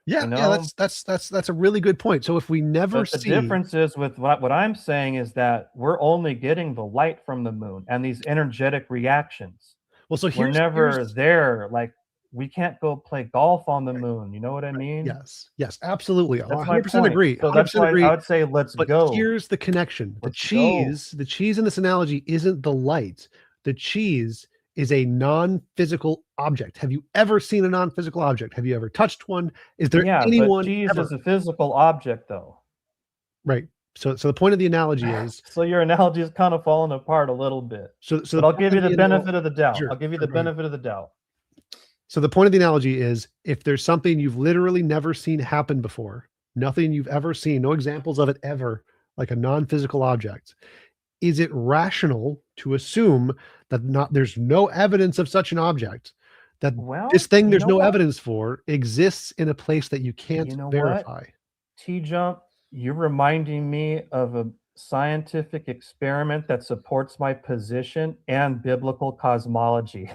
Yeah, You yeah, know? that's a really good point. So if we never But the see difference is with what I'm saying is that we're only getting the light from the moon and these energetic reactions. well, so We're never there. Like, we can't go play golf on the moon. You know what I mean? yes, absolutely. That's my 100% point. agree. So that's 100% why agree. I would say let's But go. here's the connection. The Let's go. cheese in this analogy isn't the light. The cheese is a non-physical object. Have you ever seen a non-physical object? Have you ever touched one? Is there Yeah, but anyone cheese ever? is a physical object, though. Right. So the point of the analogy is So your analogy is kind of falling apart a little bit. so But I'll give you the benefit of the doubt. Sure, I'll give you sure, the go ahead. benefit of the doubt. So the point of the analogy is if there's something you've literally never seen happen before, nothing you've ever seen, no examples of it ever, like a non-physical object, is it rational to assume that there's no evidence of such an object, that Well, this thing you there's know no what? evidence for exists in a place that you can't You know what? verify? TJump, you're reminding me of a scientific experiment that supports my position and biblical cosmology.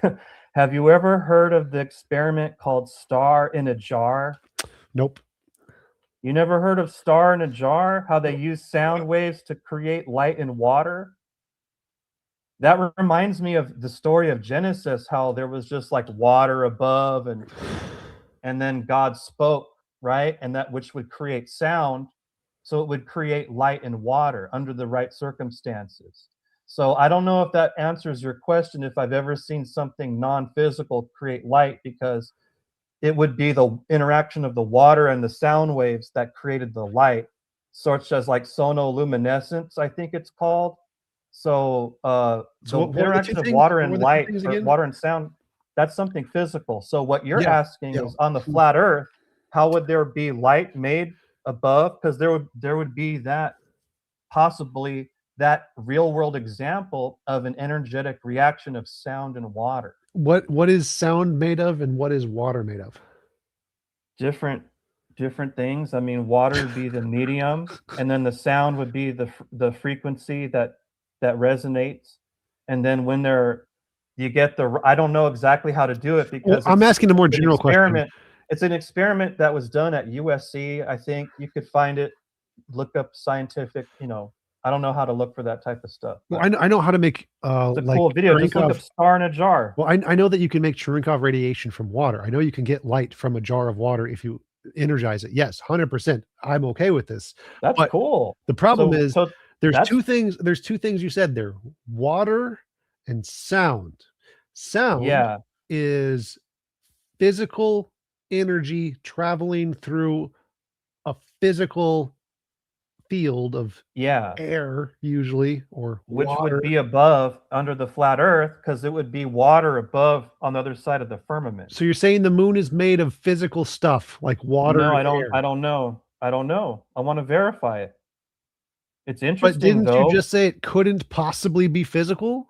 Have you ever heard of the experiment called Star in a Jar? Nope. You never heard of Star in a Jar? How they use sound waves to create light in water? That reminds me of the story of Genesis, how there was just like water above, and then God spoke, right? And that which would create sound. So it would create light in water under the right circumstances. So I don't know if that answers your question, if I've ever seen something non-physical create light, because it would be the interaction of the water and the sound waves that created the light, such as like sonoluminescence, I think it's called. So So the what were the two interaction of things? water What and were the two light, things or again? water and sound, that's something physical. So what you're Yeah, asking yeah. is, on the flat Earth, how would there be light made above? Because there would be that, possibly that real world example of an energetic reaction of sound and water. What is sound made of and what is water made of? Different things. I mean, water would be the medium, and then the sound would be the frequency that resonates. And then when you get the, I don't know exactly how to do it, Well, because I'm asking a more it's an general question. experiment. It's an experiment that was done at USC. I think you could find it. Look up scientific. I don't know how to look for that type of stuff. Well, I know how to make It's a like cool video. Just look up Star in a Jar. Well, I know that you can make Cherenkov radiation from water. I know you can get light from a jar of water if you energize it. Yes, 100%. I'm okay with this. That's But cool. the problem is So there's that's- two things. There's two things you said there: water and sound. Sound yeah, is physical energy traveling through a physical field of yeah. air, usually, or Which water. would be above, under the flat Earth, because it would be water above on the other side of the firmament. So you're saying the moon is made of physical stuff like water? No, and air. I don't know. I don't know. I want to verify it. It's But interesting, didn't though. you just say it couldn't possibly be physical?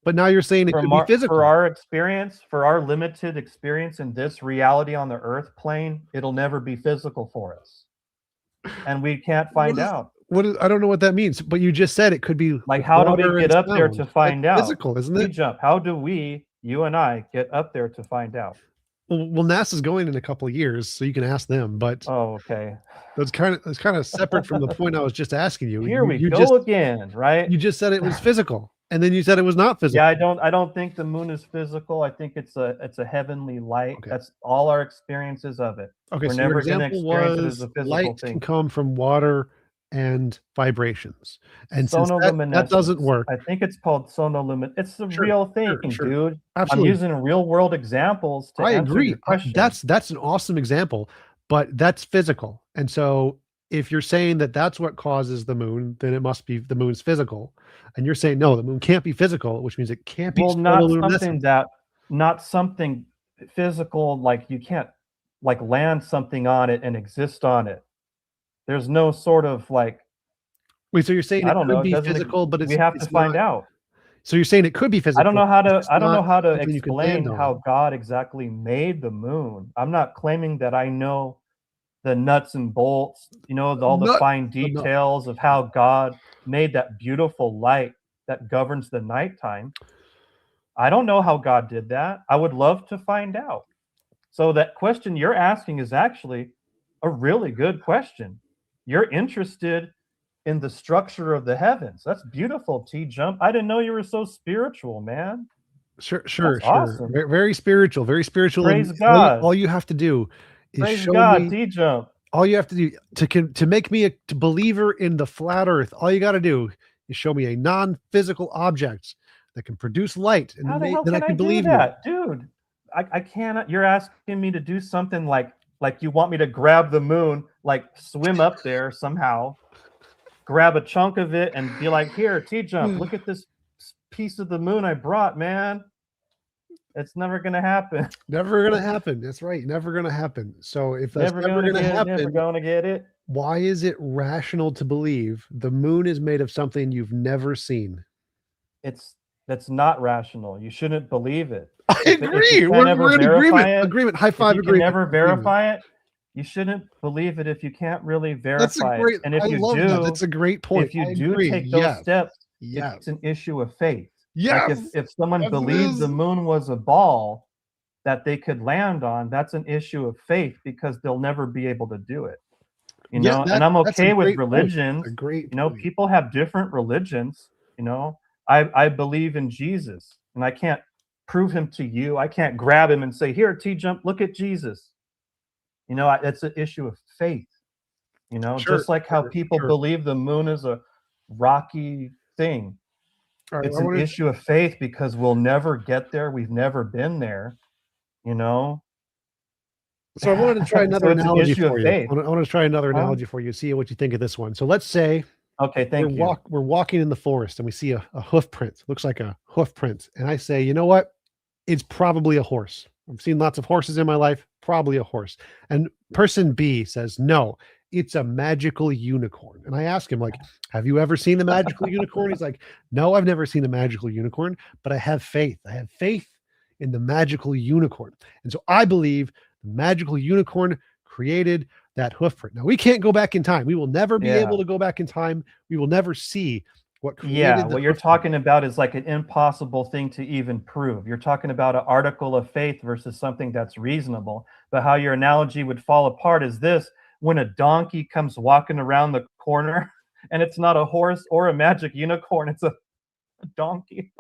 But now you're saying it could be physical. For our experience, for our limited experience in this reality on the Earth plane, it'll never be physical for us, and we can't find out. I don't know what that means. But you just said it could be Like, how do water we get and up there to sound. find That's out? physical, isn't it? TJump. How do you and I, get up there to find out? Well, NASA's going in a couple of years, so you can ask them. But Oh, okay. that's kind of separate from the point I was just asking you. Here we You go again, right? You just said it was physical, and then you said it was not physical. Yeah, I don't think the moon is physical. I think it's a heavenly light. Okay. That's all our experiences of it. Okay, We're so your never gonna example experience it was as a physical light thing. can come from water and vibrations, and since that Sonoluminescence. doesn't work, I think it's called sonolumin. It's the Sure, real thing, sure. dude. Absolutely. I'm using real world examples to I answer agree. your question. That's an awesome example, but that's physical, and so if you're saying that that's what causes the moon, then it must be the moon's physical. And you're saying, no, the moon can't be physical, which means it can't be Well, photoluminescent. not something physical, like you can't like land something on it and exist on it. There's no sort of like, Wait, so you're saying I it don't know, could it be doesn't physical, but we have to it's find not. out. So you're saying it could be physical. It's just I don't know not how to something you can land explain on. how God exactly made the moon. I'm not claiming that I know the nuts and bolts, all the fine No. details of how God made that beautiful light that governs the nighttime. I don't know how God did that. I would love to find out. So that question you're asking is actually a really good question. You're interested in the structure of the heavens. That's beautiful, TJump. I didn't know you were so spiritual, man. Sure. That's awesome. Very spiritual, very spiritual. And Praise God. all you have to do is Praise show God, me. TJump. All you have to do to make me a believer in the flat Earth. All you got to do is show me a non-physical object that can produce light, and How the hell then I can I can do believe you. that, dude? I cannot. You're asking me to do something like you want me to grab the moon, like swim up there somehow, grab a chunk of it, and be like, "Here, TJump, look at this piece of the moon I brought, man." It's never gonna happen. Never gonna happen. That's right. Never gonna happen. So if that's Never never gonna gonna get it. Never happen, gonna get it. why is it rational to believe the moon is made of something you've never seen? That's not rational. You shouldn't believe it. I If you agree. can't ever We're in verify agreement. it, Agreement. High if five. you can Agreement. never Agreement. verify it, you shouldn't believe it if you can't really That's a verify it. great. And if I you love that. do, That's a great point. if you I do agree. take those Yes. steps, Yes. it's an issue of faith. Like Yes. if someone Yes, it believed the is. moon was a ball that they could land on, that's an issue of faith because they'll never be able to do it. Yeah, And I'm that's a okay with great point. religions. A great point. People have different religions. I believe in Jesus, and I can't prove him to you. I can't grab him and say, "Here, TJump, look at Jesus." It's an issue of faith. Sure, Just like how sure, people sure. believe the moon is a rocky thing. All right, It's I an wanna issue of faith because we'll never get there. We've never been there. You know. so I wanted to try So another it's an analogy issue of for you. faith. I wanna try another Huh? analogy for you, see what you think of this one. So let's say Okay, thank you. we're walking in the forest and we see a hoof print. Looks like a hoof print. And I say, you know what? It's probably a horse. I've seen lots of horses in my life, probably a horse. And person B says, no, it's a magical unicorn. And I ask him, like, have you ever seen the magical unicorn? He's like, no, I've never seen a magical unicorn, but I have faith. I have faith in the magical unicorn. And so I believe the magical unicorn created that hoof print. Now we can't go back in time. We will never be able to go back in time. We will never see what created Yeah, the what you're hoof print. talking about is like an impossible thing to even prove. You're talking about an article of faith versus something that's reasonable. But how your analogy would fall apart is this: when a donkey comes walking around the corner and it's not a horse or a magic unicorn, it's a donkey.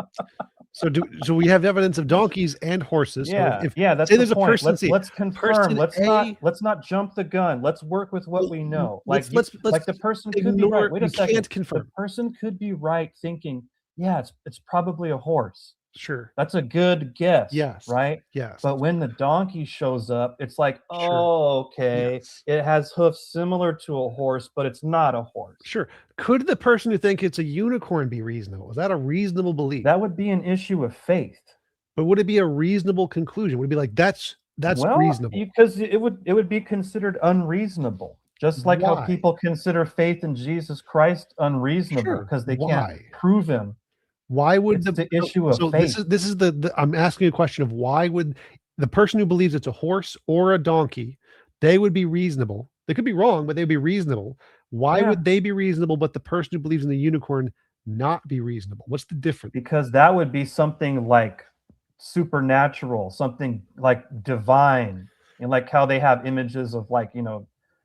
So we have evidence of donkeys and horses. Yeah, So if yeah, that's say the there's a point. person, Let's confirm. person Let's A, not jump the gun. Let's work with what we know. let's Like the person could be right. ignore. Wait You a second. can't The confirm. person could be right thinking, yeah, it's probably a horse. Sure. That's a good guess, Yes. right? Yes. But when the donkey shows up, it's like, Sure. oh, okay, Yes. it has hoofs similar to a horse, but it's not a horse. Sure. Could the person who think it's a unicorn be reasonable? Is that a reasonable belief? That would be an issue of faith. But would it be a reasonable conclusion? Would it be like that's Well, reasonable? because it would be considered unreasonable, just like how Why? people consider faith in Jesus Christ unreasonable Sure. because they Why? can't prove him. Why would It's the issue of so faith. this is the I'm asking a question of why would the person who believes it's a horse or a donkey, they would be reasonable. They could be wrong, but they'd be reasonable. Why Yeah. would they be reasonable, but the person who believes in the unicorn not be reasonable? What's the difference? Because that would be something like supernatural, something like divine, and like how they have images of like,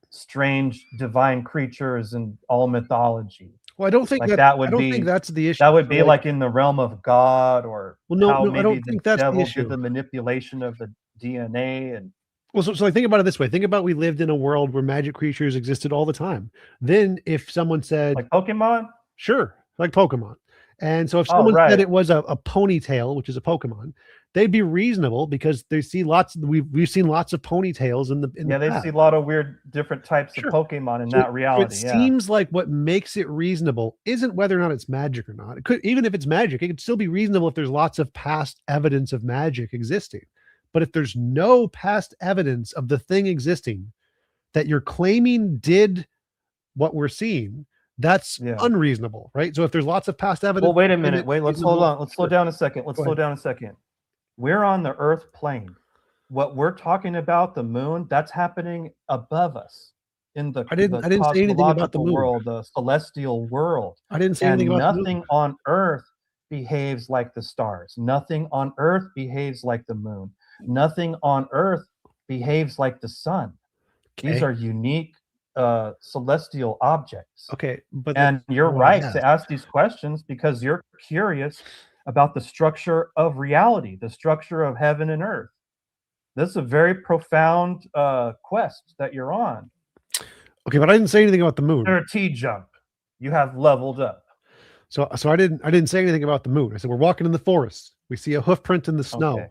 strange divine creatures in all mythology. Well, I don't think Like that that I would don't be think that's the issue. that would So, be like in the realm of God, or well, no, how I maybe don't the think that's the devil issue. did the manipulation of the DNA. And Well, so like think about it this way. Think about we lived in a world where magic creatures existed all the time. Then if someone said, like Pokemon. sure, like Pokemon. And so if Oh, someone said right. it was a ponytail, which is a Pokemon, they'd be reasonable because they see lots. We've seen lots of ponytails in the Yeah, they past. see a lot of weird different types of Sure. Pokemon in So that reality. it Yeah. seems like what makes it reasonable isn't whether or not it's magic or not. It could, even if it's magic, it could still be reasonable if there's lots of past evidence of magic existing. But if there's no past evidence of the thing existing that you're claiming did what we're seeing, that's Yeah. unreasonable, right? So if there's lots of past evidence, Well, wait a minute. Wait, let's hold on. Let's slow Sure. down a second. Let's Go slow ahead. down a second. We're on the Earth plane. What we're talking about, the moon, that's happening above us in the I didn't say anything about the cosmological moon. world, the celestial world. I didn't say And anything about the moon. nothing on Earth behaves like the stars. Nothing on Earth behaves like the moon. Nothing on Earth behaves like the sun. These Okay. are unique celestial objects. Okay, but And you're what I right asked. to ask these questions because you're curious about the structure of reality, the structure of heaven and earth. This is a very profound quest that you're on. Okay, but I didn't say anything about the moon. You're a TJump. You have leveled up. So I didn't say anything about the moon. I said we're walking in the forest. We see a hoof print in the snow. Okay.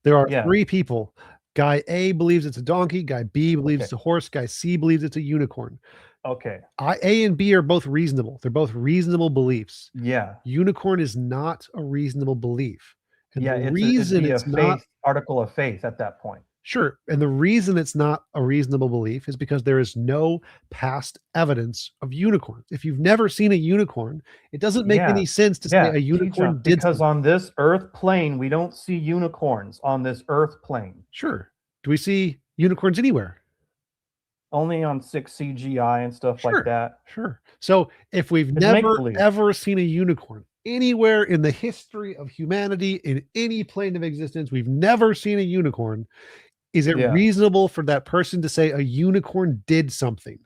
There are Yeah. 3 people. Guy A believes it's a donkey. Guy B believes Okay. it's a horse. Guy C believes it's a unicorn. Okay. A and B are both reasonable. They're both reasonable beliefs. Yeah. Unicorn is not a reasonable belief. And Yeah. the It'd reason be a it's not faith article of faith at that point. Sure. And the reason it's not a reasonable belief is because there is no past evidence of unicorns. If you've never seen a unicorn, it doesn't make Yeah. any sense to Yeah. say a unicorn TJump, did because something. on this Earth plane, we don't see unicorns on this Earth plane. Sure. Do we see unicorns anywhere? Only on 6 CGI and stuff Sure. like that. Sure. So if we've It's never make-believe. ever seen a unicorn anywhere in the history of humanity, in any plane of existence, we've never seen a unicorn. Is it Yeah. reasonable for that person to say a unicorn did something?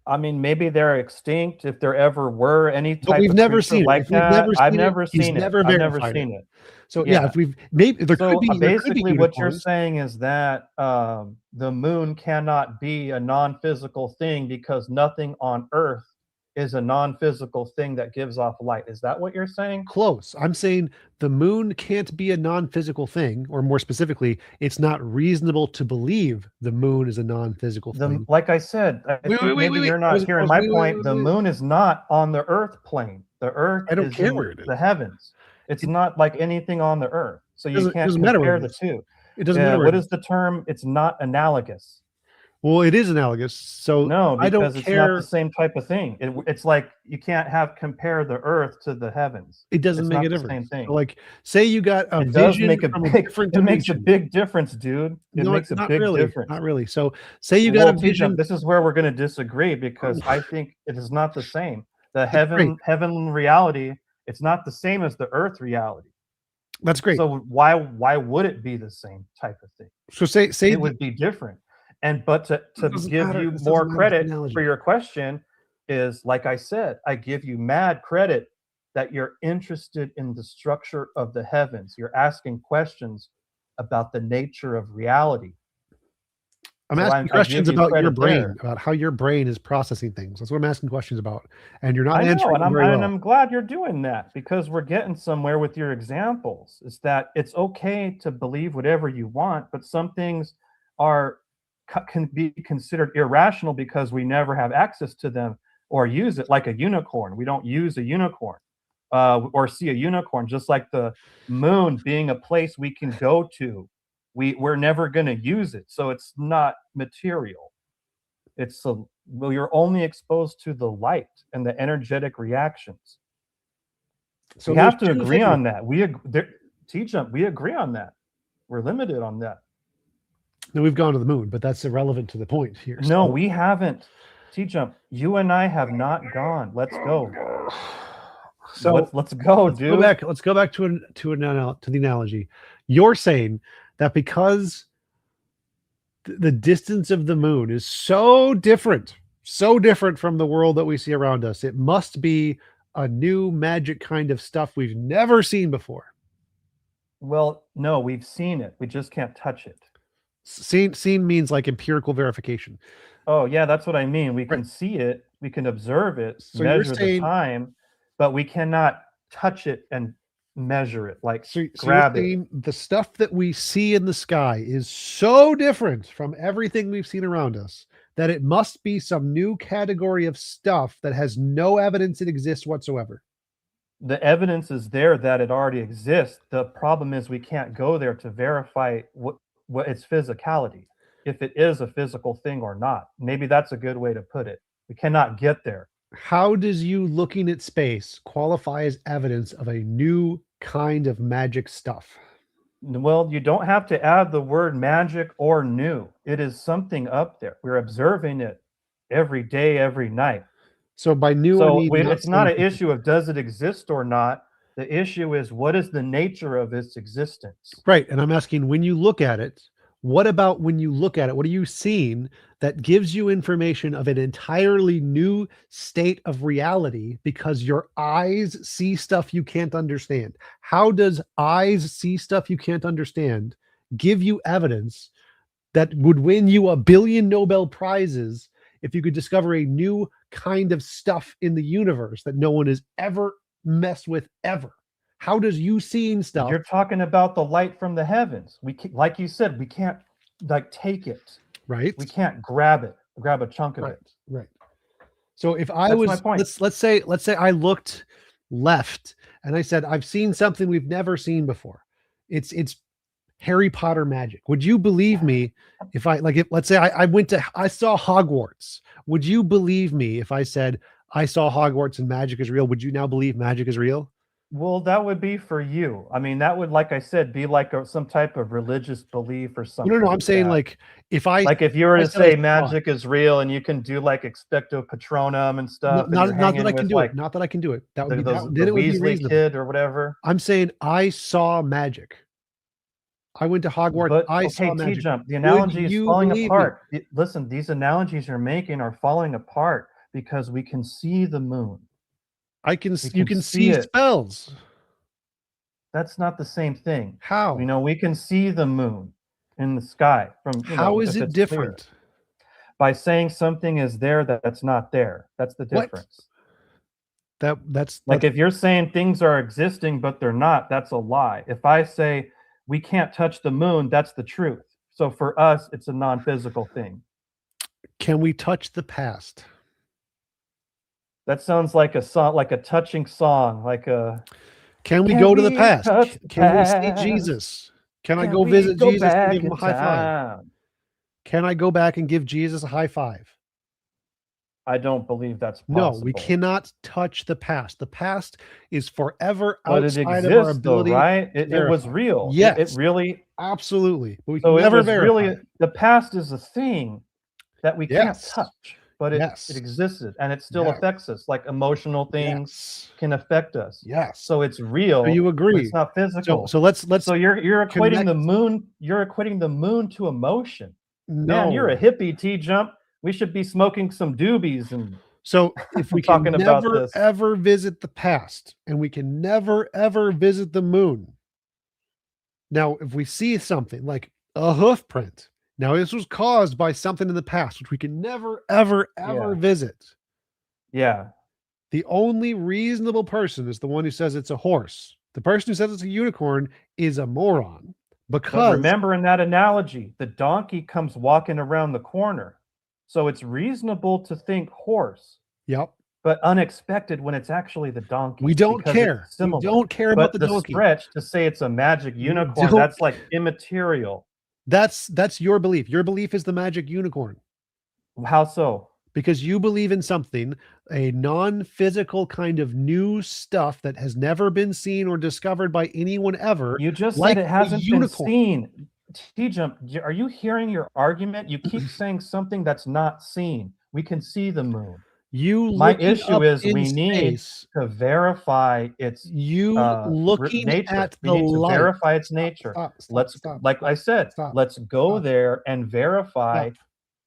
I mean, maybe they're extinct if there ever were any But type we've of never creature seen it. like If we've that. never I've seen it, never he's seen it. never I've never verified seen it. it. So yeah, Yeah. if we've maybe there So could be basically what you're unicorns. saying is that the moon cannot be a non-physical thing because nothing on Earth is a non-physical thing that gives off light. Is that what you're saying? Close. I'm saying the moon can't be a non-physical thing, or more specifically, it's not reasonable to believe the moon is a non-physical thing. Like I said, I think maybe you're not hearing my point. The moon is not on the Earth plane. The Earth I don't is care in where it is. the heavens. It's not like anything on the Earth. So you can't doesn't matter where compare it the is. two. It doesn't matter. What is the term? It's not analogous. Well, it is analogous. So No, I don't because it's not care. the same type of thing. It's like you can't compare the Earth to the heavens. It doesn't It's make not a the difference. same thing. So, like, say you got a It does vision make a from a big. different It makes a dimension. big difference, dude. It No, makes a not big really. difference. Not really. So say you got Well, a vision. This is where we're going to disagree because I think it is not the same. The great. heaven reality, it's not the same as the Earth reality. That's great. So why would it be the same type of thing? So say It would be different. But to doesn't give matter. you This more doesn't matter, credit it's an analogy. for your question is, like I said, I give you mad credit that you're interested in the structure of the heavens. You're asking questions about the nature of reality. I'm So asking questions give you about your credit brain, there. about how your brain is processing things. That's what I'm asking questions about. And you're not I know, answering and them very well. I'm glad you're doing that because we're getting somewhere with your examples. Is that it's okay to believe whatever you want, but some things can be considered irrational because we never have access to them or use it. Like a unicorn, we don't use a unicorn or see a unicorn. Just like the moon being a place we can go to, we're never going to use it, so it's not material. Well, you're only exposed to the light and the energetic reactions. So we have to agree on that. TJump, we agree on that. We're limited on that. No, we've gone to the moon, but that's irrelevant to the point here. No, we haven't. TJump, you and I have not gone. Let's go. So let's go, dude. Let's go back to the analogy. You're saying that because the distance of the moon is so different from the world that we see around us, it must be a new magic kind of stuff we've never seen before. Well, no, we've seen it. We just can't touch it. Seen means like empirical verification. Oh, yeah, that's what I mean. We can see it, we can observe it, So measure the time, but we cannot touch it and measure it, like So you're grab it. saying the stuff that we see in the sky is so different from everything we've seen around us that it must be some new category of stuff that has no evidence it exists whatsoever. The evidence is there that it already exists. The problem is we can't go there to verify what its physicality, if it is a physical thing or not. Maybe that's a good way to put it. We cannot get there. How does you looking at space qualify as evidence of a new kind of magic stuff? Well, you don't have to add the word magic or new. It is something up there. We're observing it every day, every night. So by new, I mean It's not an something- issue of does it exist or not. The issue is what is the nature of its existence? Right. And I'm asking, when you look at it, what about when you look at it? What are you seeing that gives you information of an entirely new state of reality because your eyes see stuff you can't understand? How does eyes see stuff you can't understand give you evidence that would win you 1 billion Nobel Prizes if you could discover a new kind of stuff in the universe that no one has ever messed with ever? How does you seeing stuff? You're talking about the light from the heavens. Like you said, we can't like take it. Right. We can't grab a chunk of Right. it. Right. So if I That's my was, point. let's say I looked left and I said, I've seen something we've never seen before. It's Harry Potter magic. Would you believe me if let's say I saw Hogwarts? Would you believe me if I said I saw Hogwarts and magic is real? Would you now believe magic is real? Well, that would be for you. I mean, that would, like I said, be like some type of religious belief or something. No, I'm saying that. like if Like if you were I to said I say saw magic is real and you can do like expecto patronum and stuff, and not you're that hanging I can with do like it. Not that I can do it. That would be the then it would be Weasley reasonable. kid or whatever. I'm saying I saw magic. I went to Hogwarts. But I okay, saw magic. TJump, the analogy is you falling believe me? apart. Listen, these analogies you're making are falling apart because we can see the moon. You can see it. spells. That's not the same thing. How? We can see the moon in the sky from, How is if it it's different? clear. By saying something is there that's not there. That's the What? difference. That's Like if you're saying things are existing but they're not, that's a lie. If I say we can't touch the moon, that's the truth. So for us, it's a non-physical thing. Can we touch the past? That sounds like a song, like a touching song, like a. Can we Can go to the we past? touch the Can we past? see Jesus? Can I Can go we visit go Jesus and back give him a in high five? time? Can I go back and give Jesus a high five? I don't believe that's No, possible. we cannot touch the past. The past is forever But it outside of our exists, though, ability. right? It was verify. real. Yes. It really. Absolutely. But we So can it never was verify really it. the past is a thing that we can't Yes. touch, but it Yes. existed and it still Yes. affects us. Like emotional things Yes. can affect us. Yes. So it's real. So you but agree. it's not physical. So let's So you're equating connect- the moon. You're equating the moon to emotion. no. Man, you're a hippie, TJump. We should be smoking some doobies and. So if we can talking about never this. ever visit the past and we can never ever visit the moon. Now, if we see something like a hoof print, now this was caused by something in the past, which we can never ever ever visit. Yeah. The only reasonable person is the one who says it's a horse. The person who says it's a unicorn is a moron. But Because remember in that analogy, the donkey comes walking around the corner. So it's reasonable to think horse, yep, but unexpected when it's actually the donkey. we don't because care. it's We similar. don't care But about the donkey. stretch to say it's a magic unicorn, don't that's like immaterial. That's your belief. Your belief is the magic unicorn. How so? Because you believe in something, a non-physical kind of new stuff that has never been seen or discovered by anyone ever. You just like said it a hasn't been unicorn. seen. TJump, are you hearing your argument? You keep saying something that's not seen. We can see the moon. You My looking issue up is in we need space, to verify its you looking nature. at We the need to light. verify its nature. Stop. Like I said, Stop. let's go Stop. there and verify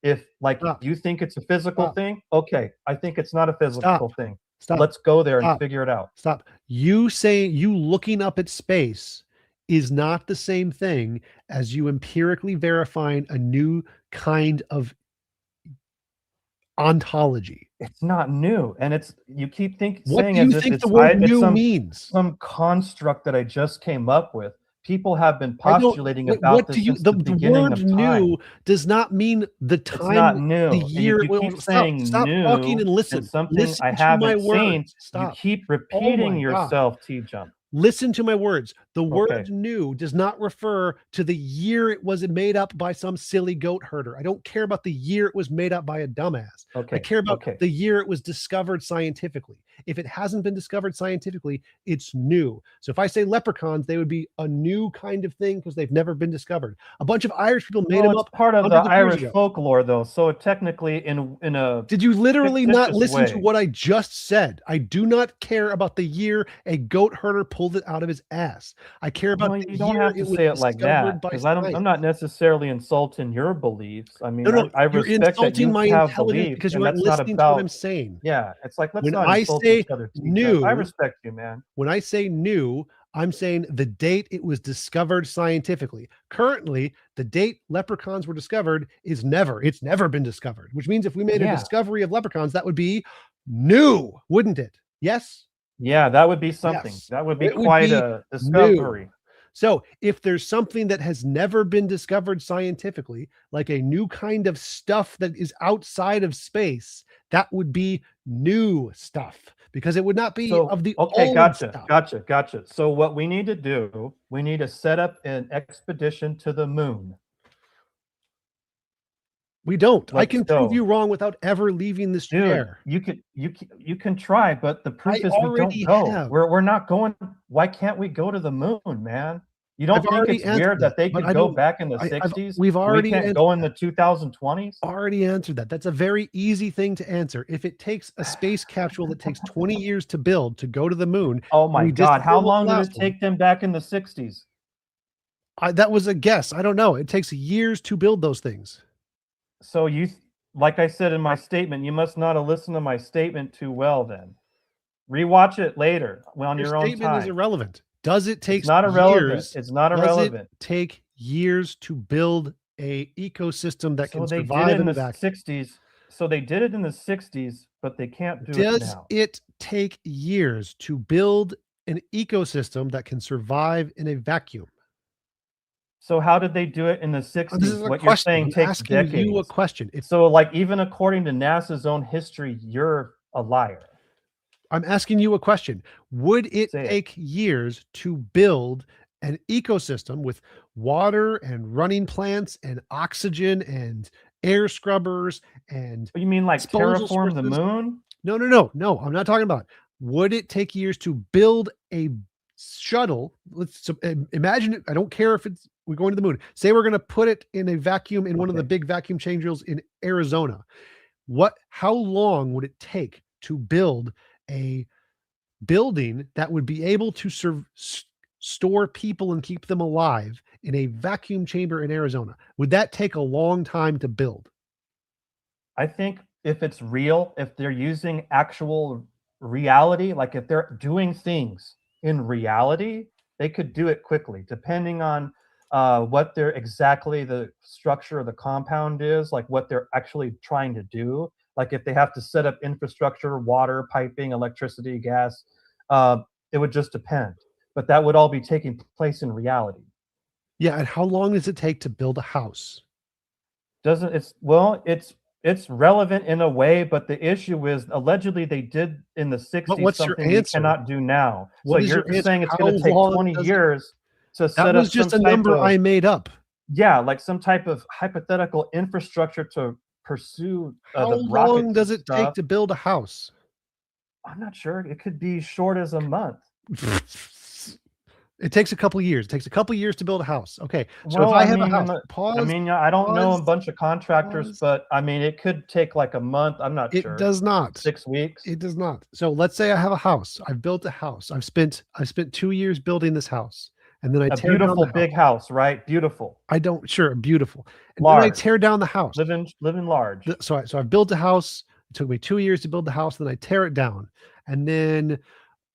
if, like, Stop. you think it's a physical Stop. thing. Okay, I think it's not a physical thing. Stop. Let's go there and Stop. figure it out. Stop. You saying you looking up at space is not the same thing as you empirically verifying a new kind of ontology. It's not new, and you keep What saying do you as if think it's the word it's new means? some construct that I just came up with. People have been I don't. postulating What about do this you? since The the beginning word of time. new does not mean the It's not time, the new. year. You keep Stop. saying Stop talking new and and listen. something Listen I to my haven't seen. words. You Stop. keep Oh repeating my God. yourself, TJump. Listen to my words. The Okay. word new does not refer to the year it was made up by some silly goat herder. I don't care about the year it was made up by a dumbass. I Okay. care about Okay. the year it was discovered scientifically. If it hasn't been discovered scientifically, it's new. So if I say leprechauns, they would be a new kind of thing because they've never been discovered. A bunch of Irish people made Well, them it's up part of the hundreds of years Irish ago. folklore, though. So technically, in a Did you literally not fictitious listen to way. what I just said? I do not care about the year a goat herder pulled it out of his ass. I care about Well, the you don't year have to it was say it like discovered that by because science. I'm not necessarily insulting your beliefs. I mean, No, no, I you're respect that insulting you my have intelligence beliefs, because you and aren't that's not listening to what I'm about. saying. Yeah, it's like let's When not I insult say each other, TJump. I new, respect you, man. when I say new, I'm saying the date it was discovered scientifically. Currently, the date leprechauns were discovered is never. It's never been discovered, which means if we made a Yeah, discovery of leprechauns, that would be new, wouldn't it? Yes? yeah, that would be something. Yes. That would be It would quite be a new. discovery. So if there's something that has never been discovered scientifically, like a new kind of stuff that is outside of space, that would be new stuff because it would not be So, of the okay, old gotcha, stuff. gotcha, gotcha. So what we need to do, we need to set up an expedition to the moon. We don't. I Let's can prove go. you wrong without ever leaving this Dude, chair. you can try, but the I proof is we don't already go. have. We're not going. Why can't we go to the moon, man? You I've don't think already it's answered weird that, that they but could I go don't. back in the I've 60s we've and we already can't answered go in that. the 2020s? Already answered that. That's a very easy thing to answer. If it takes a space capsule that takes 20 years to build to go to the moon, Oh and my we God, how disappear with the long did last it one, take them back in the 60s? that was a guess. I don't know. It takes years to build those things. So like I said in my statement, you must not have listened to my statement too well then. Rewatch it later on Your your own statement is time. irrelevant. Does it take It's not irrelevant. years? It's not Does it irrelevant. take years to build a ecosystem that So can they did it survive in in a the vacuum? 60s. So they did it in the 60s, but they can't do it Does now. it take years to build an ecosystem that can survive in a vacuum? So how did they do it in the This 60s? is a What you're question. saying I'm takes asking you a decades. question. So like even according to NASA's own history, you're a liar. I'm asking you a question. Would it Say it. take years to build an ecosystem with water and running plants and oxygen and air scrubbers and You mean like disposal terraform the sources? moon? No, no, no, no. I'm not talking about. Would it take years to build a shuttle? Imagine it. I don't care if we're going to the moon. Say we're going to put it in a vacuum in one of the Okay. big vacuum changers in Arizona. How long would it take to build a building that would be able to store people and keep them alive in a vacuum chamber in Arizona? Would that take a long time to build? I think if it's real, if they're using actual reality, like if they're doing things in reality, they could do it quickly, depending on what their exactly the structure of the compound is, like what they're actually trying to do. Like if they have to set up infrastructure, water, piping, electricity, gas, it would just depend. But that would all be taking place in reality. Yeah, and how long does it take to build a house? Doesn't it's well, it's relevant in a way, but the issue is allegedly they did in the But 60s what's your something we answer? cannot do now. So What is you're your answer? saying it's How going to take long 20 does it? years to That set was up some just a type number of I made up. like some type of hypothetical infrastructure to pursue How the rockets long and does it take stuff. to build a house? I'm not sure. It could be short as a month. It takes a couple of years. It takes a couple of years to build a house. Okay. So if Well, I I have a mean, house, pause, I don't know a pause, bunch of contractors, pause. but I mean, it could take like a month. I'm not It sure. does not. 6 weeks. It does not. So let's say I have a house. I've built a house. I've spent 2 years building this house. And then I A tear down beautiful the house. big house, right? Beautiful. Sure, beautiful. And then I Large. tear down the house. Living large. So I've built a house. It took me 2 years to build the house. Then I tear it down. And then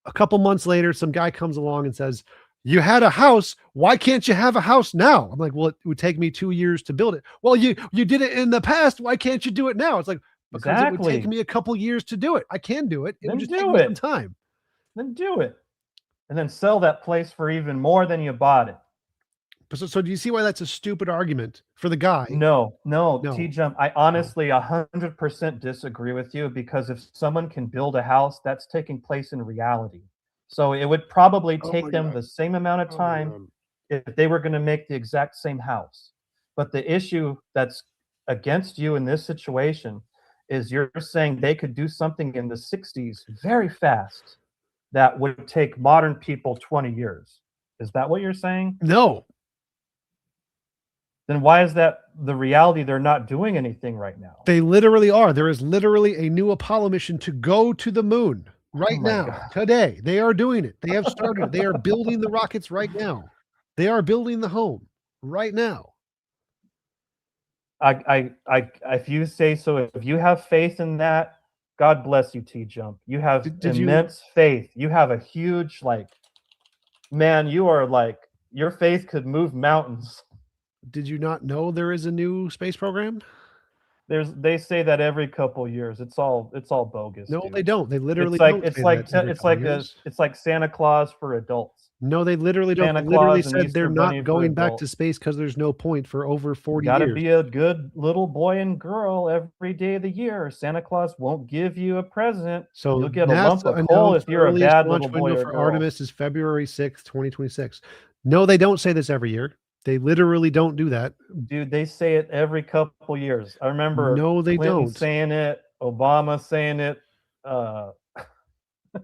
a couple months later, some guy comes along and says, "You had a house. Why can't you have a house now?" I'm like, "Well, it would take me 2 years to build it." "Well, you did it in the past. Why can't you do it now?" It's like, Because it would take Exactly. me a couple years to do it. I can do it. It would Then just take do me some it. time. Then do it. And then sell that place for even more than you bought it. So do you see why that's a stupid argument for the guy? No, No. TJump, I honestly 100% disagree with you, because if someone can build a house, that's taking place in reality. So it would probably Oh take my them God. the same amount of Oh my time God. if they were going to make the exact same house. But the issue that's against you in this situation is you're saying they could do something in the 60s very fast that would take modern people 20 years. Is that what you're saying? No. Then why is that the reality? They're not doing anything right now. They literally are. There is literally a new Apollo mission to go to the moon right my now, God. today. They are doing it. They have started. They are building the rockets right now. They are building the home right now. If you say so, if you have faith in that, God bless you, TJump. You have Did you immense faith. You have a huge, like, man, you are like, your faith could move mountains. did you not know there is a new space program? They say that every couple years. It's all bogus, No, dude. they don't. They literally don't say that every couple years. it's like Santa Claus for adults. No, they literally don't. Santa They literally Claus and said they're Easter Bunny not for going back to adults. space because there's no point for over 40 Got to years. be a good little boy and girl every day of the year. Santa Claus won't give you a present. So You'll get a NASA lump of coal announced if you're a earliest bad launch little boy window or for girl. Artemis is February 6th, 2026. No, they don't say this every year. They literally don't do that. Dude, they say it every couple years. I remember No, they Clinton don't. saying it, Obama saying it,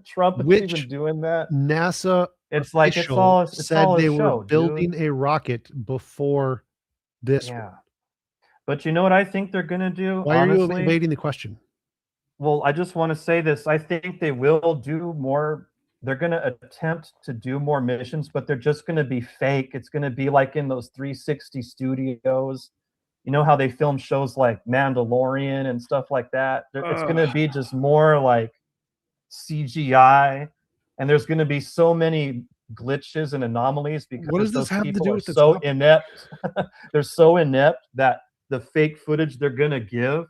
Trump is even Which doing that. NASA It's like official it's said all a they were show, building dude. a rocket before this one. Yeah. But you know what I think they're gonna do, Why are you honestly? evading the question? Well, I just want to say this. I think they will do more. They're going to attempt to do more missions, but they're just going to be fake. It's going to be like in those 360 studios. You know how they film shows like Mandalorian and stuff like that? It's going to be just more like CGI. And there's going to be so many glitches and anomalies What does because this those have to people do are with the so topic? inept. They're so inept that the fake footage they're going to give,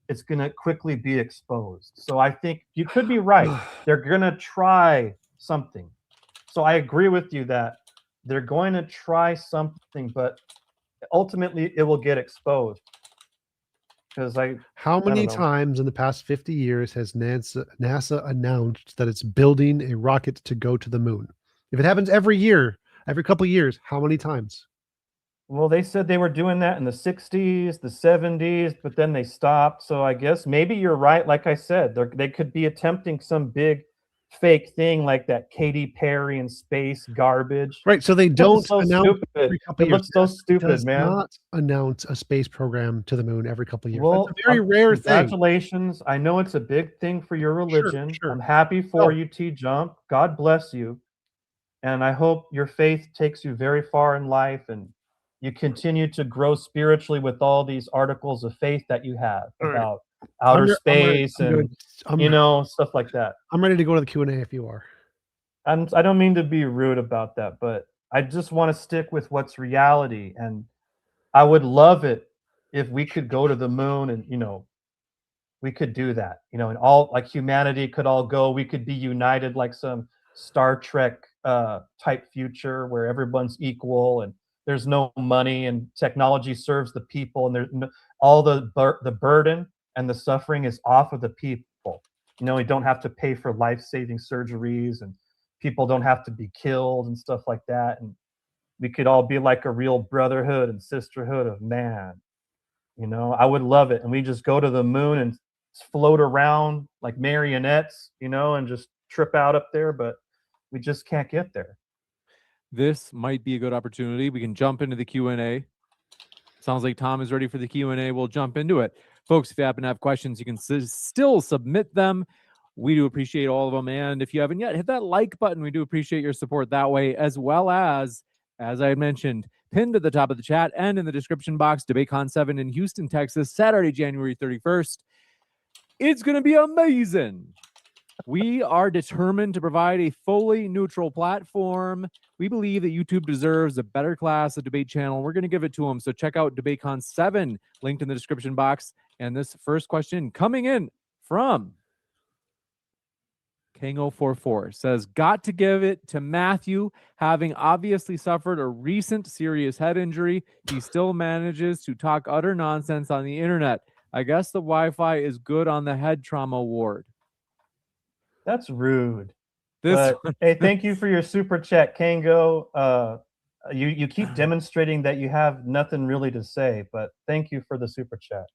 it's going to quickly be exposed. So I think you could be right. They're going to try something. So I agree with you that they're going to try something, but ultimately it will get exposed. Because How many times in the past 50 years has NASA announced that it's building a rocket to go to the moon? If it happens every year, every couple of years, how many times? Well, they said they were doing that in the 60s, the 70s, but then they stopped. So I guess maybe you're right. Like I said, they could be attempting some big fake thing like that Katy Perry in space garbage. Right. So they don't so announce stupid. every couple It of years. looks so NASA stupid, does man. not announce a space program to the moon every couple of years. Well, that's a very rare thing. Congratulations. I know it's a big thing for your religion. Sure. I'm happy for you, TJump. God bless you. And I hope your faith takes you very far in life and you continue to grow spiritually with all these articles of faith that you have about outer space and stuff like that. I'm ready to go to the Q&A if you are. I don't mean to be rude about that, but I just want to stick with what's reality. And I would love it if we could go to the moon and, we could do that, and all like humanity could all go. We could be united like some Star Trek type future where everyone's equal and there's no money and technology serves the people and there's all the burden and the suffering is off of the people. We don't have to pay for life-saving surgeries and people don't have to be killed and stuff like that. And we could all be like a real brotherhood and sisterhood of man. I would love it. And we just go to the moon and float around like marionettes, and just trip out up there, but we just can't get there. This might be a good opportunity. We can jump into the Q&A. Sounds like Tom is ready for the Q&A. We'll jump into it. Folks, if you happen to have questions, you can still submit them. We do appreciate all of them. And if you haven't yet, hit that like button. We do appreciate your support that way, as well as I mentioned, pinned to the top of the chat and in the description box, DebateCon 7 in Houston, Texas, Saturday, January 31st. It's going to be amazing. We are determined to provide a fully neutral platform. We believe that YouTube deserves a better class of debate channel. We're going to give it to them. So check out DebateCon 7, linked in the description box. And this first question coming in from Kango44 says, got to give it to Matthew. Having obviously suffered a recent serious head injury, he still manages to talk utter nonsense on the internet. I guess the Wi-Fi is good on the head trauma ward. That's rude. This But hey, thank you for your super chat, Kango. You keep demonstrating that you have nothing really to say, but thank you for the super chat.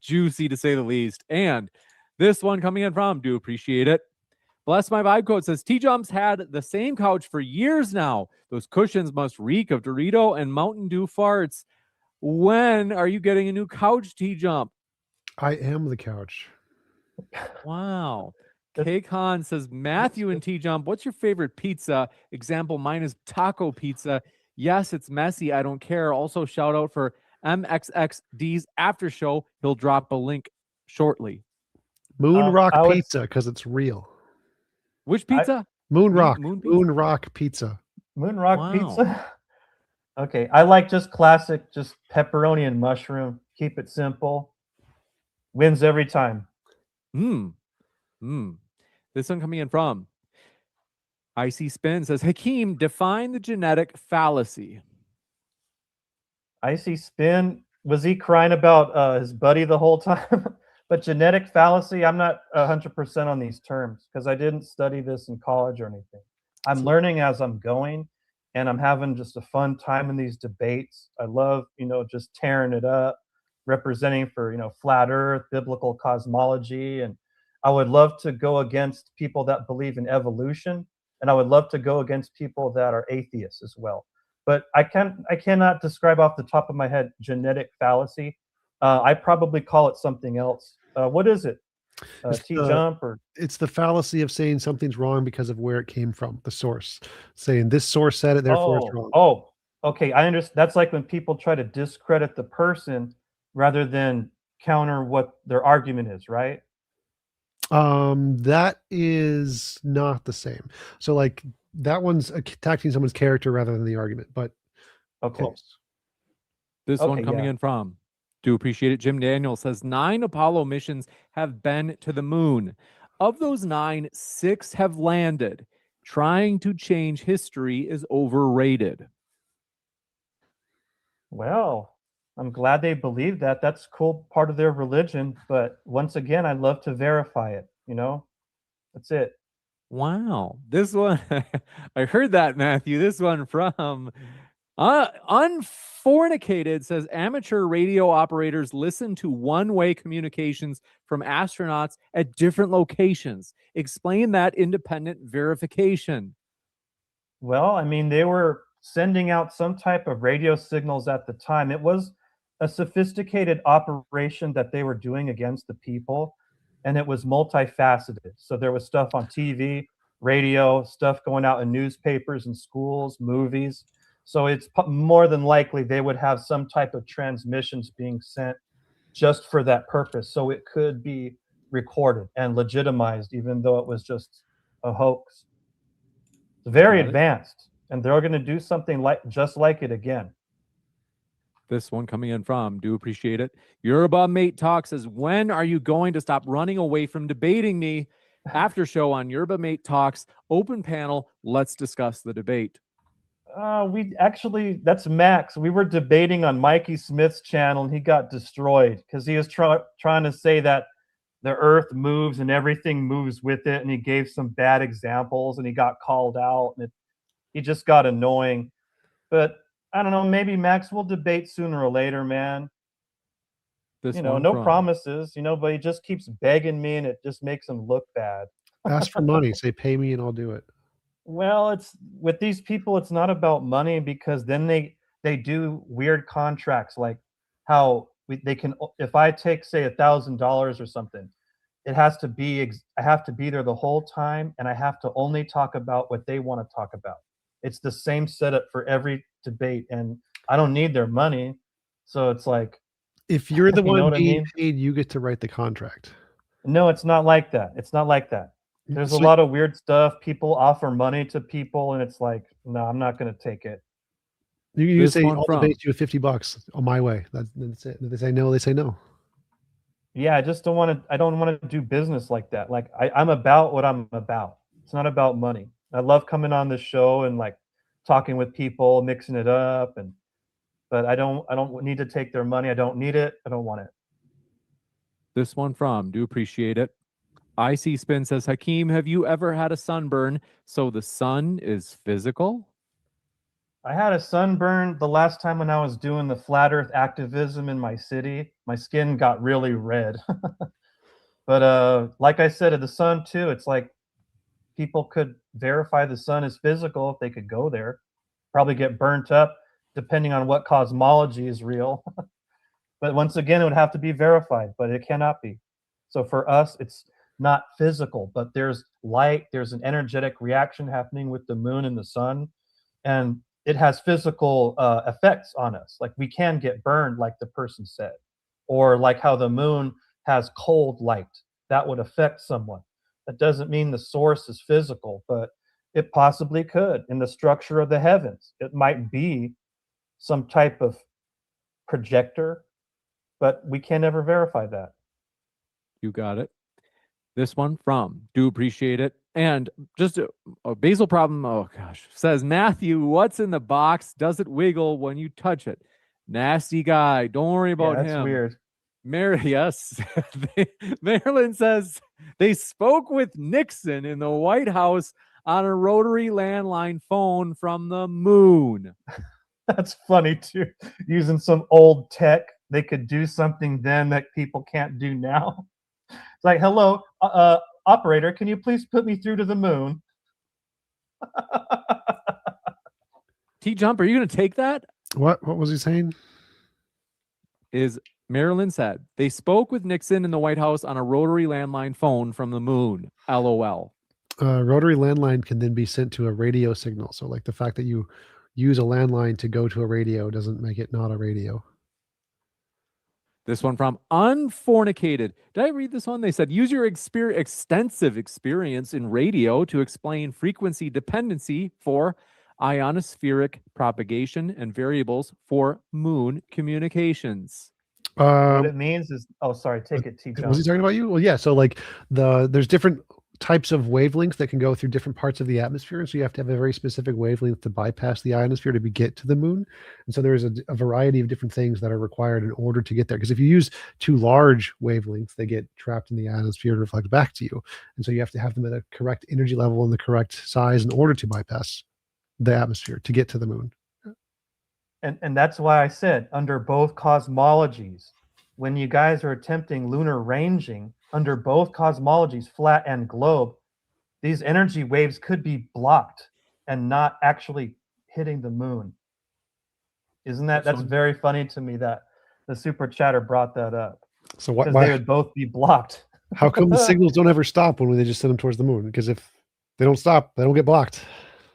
Juicy to say the least. And this one coming in from, do appreciate it. Bless my vibe code says TJump's had the same couch for years now. Those cushions must reek of Dorito and Mountain Dew farts. When are you getting a new couch, TJump? I am the couch. Wow. K-Con says, Matthew and TJump, what's your favorite pizza? Example, mine is taco pizza. Yes, it's messy. I don't care. Also, shout out for MXXD's after show. He'll drop a link shortly. Moon Rock Pizza, because it's real. Which pizza? Moon Rock. Moon Rock Pizza. Moon Rock Pizza? Okay. I like just classic, just pepperoni and mushroom. Keep it simple. Wins every time. This one coming in from Icy Spin says, Hakim, define the genetic fallacy. Icy Spin, was he crying about his buddy the whole time? But genetic fallacy, I'm not 100% on these terms because I didn't study this in college or anything. I'm learning as I'm going, and I'm having just a fun time in these debates. I love, just tearing it up, representing for, flat earth, biblical cosmology. And I would love to go against people that believe in evolution, and I would love to go against people that are atheists as well. But I cannot describe off the top of my head genetic fallacy. I probably call it something else. What is it? TJump or? It's the fallacy of saying something's wrong because of where it came from, the source. Saying this source said it, therefore it's wrong. Oh, okay. I understand. That's like when people try to discredit the person rather than counter what their argument is, right? That is not the same. So like that one's attacking someone's character rather than the argument, but close. This one coming in from, do appreciate it, Jim Daniel says 9 Apollo missions have been to the moon. Of those 9, 6 have landed. Trying to change history is overrated. Well, I'm glad they believe that. That's a cool part of their religion. But once again, I'd love to verify it. That's it. Wow. This one, I heard that, Matthew. This one from Unfornicated says amateur radio operators listen to one-way communications from astronauts at different locations. Explain that independent verification. Well, I mean, they were sending out some type of radio signals at the time. It was a sophisticated operation that they were doing against the people, and it was multifaceted. So there was stuff on TV, radio, stuff going out in newspapers and schools, movies. So it's more than likely they would have some type of transmissions being sent just for that purpose. So it could be recorded and legitimized, even though it was just a hoax. It's very advanced, and they're going to do something just like it again. This one coming in from, do appreciate it. Yoruba Mate Talk says, when are you going to stop running away from debating me? After show on Yoruba Mate Talks, open panel, let's discuss the debate. That's Max. We were debating on Mikey Smith's channel, and he got destroyed because he was trying to say that the earth moves and everything moves with it, and he gave some bad examples, and he got called out, and he just got annoying. But I don't know, maybe Max will debate sooner or later, man. No promises, but he just keeps begging me, and it just makes him look bad. Ask for money. Say, pay me and I'll do it. Well, it's with these people, it's not about money, because then they do weird contracts, like how they can, if I take, say, $1,000 or something, I have to be there the whole time, and I have to only talk about what they want to talk about. It's the same setup for every debate, and I don't need their money. So it's like, if you're the one being paid, you get to write the contract. No, it's not like that. It's not like that. There's a lot of weird stuff. People offer money to people, and it's like, no, I'm not going to take it. You say, I'll debate you with $50 on my way. That's it. If they say no, they say no. Yeah, I just don't want to. I don't want to do business like that. Like I'm about what I'm about. It's not about money. I love coming on this show and like talking with people, mixing it up, and but I don't need to take their money. I don't need it. I don't want it. This one from, do appreciate it. IC Spin says, Hakeem, have you ever had a sunburn? So the sun is physical? I had a sunburn the last time when I was doing the flat earth activism in my city. My skin got really red. But like I said, at the sun too, it's like people could verify the sun is physical if they could go there. Probably get burnt up depending on what cosmology is real. But once again, it would have to be verified, but it cannot be. So for us, it's not physical, but there's light, there's an energetic reaction happening with the moon and the sun, and it has physical effects on us. Like we can get burned, like the person said, or like how the moon has cold light that would affect someone. That doesn't mean the source is physical, but it possibly could in the structure of the heavens. It might be some type of projector, but we can never verify that. You got it. This one from, do appreciate it. And just a basal problem, oh gosh, says, Matthew, what's in the box? Does it wiggle when you touch it? Nasty guy. Don't worry about Yeah, that's him. weird. Yes. Marilyn says they spoke with Nixon in the White House on a rotary landline phone from the moon. That's funny too. Using some old tech, they could do something then that people can't do now. It's like, hello, operator, can you please put me through to the moon? TJump, are you going to take that? What was he saying? Is Marilyn said they spoke with Nixon in the White House on a rotary landline phone from the moon. LOL. Rotary landline can then be sent to a radio signal. So, like the fact that you use a landline to go to a radio doesn't make it not a radio. This one from Unfornicated. Did I read this one? They said, use your extensive experience in radio to explain frequency dependency for ionospheric propagation and variables for moon communications. What it means is, oh, sorry, take it, TJump. Was he talking about you? Well, yeah. So like there's different types of wavelengths that can go through different parts of the atmosphere. And so you have to have a very specific wavelength to bypass the ionosphere to get to the moon. And so there's a variety of different things that are required in order to get there. Because if you use too large wavelengths, they get trapped in the ionosphere and reflect back to you. And so you have to have them at a correct energy level and the correct size in order to bypass the atmosphere to get to the moon. And that's why I said under both cosmologies, when you guys are attempting lunar ranging, under both cosmologies, flat and globe, these energy waves could be blocked and not actually hitting the moon. Isn't that's very funny to me that the super chatter brought that up. So why they would both be blocked? How come the signals don't ever stop when they just send them towards the moon? Because if they don't stop, they don't get blocked.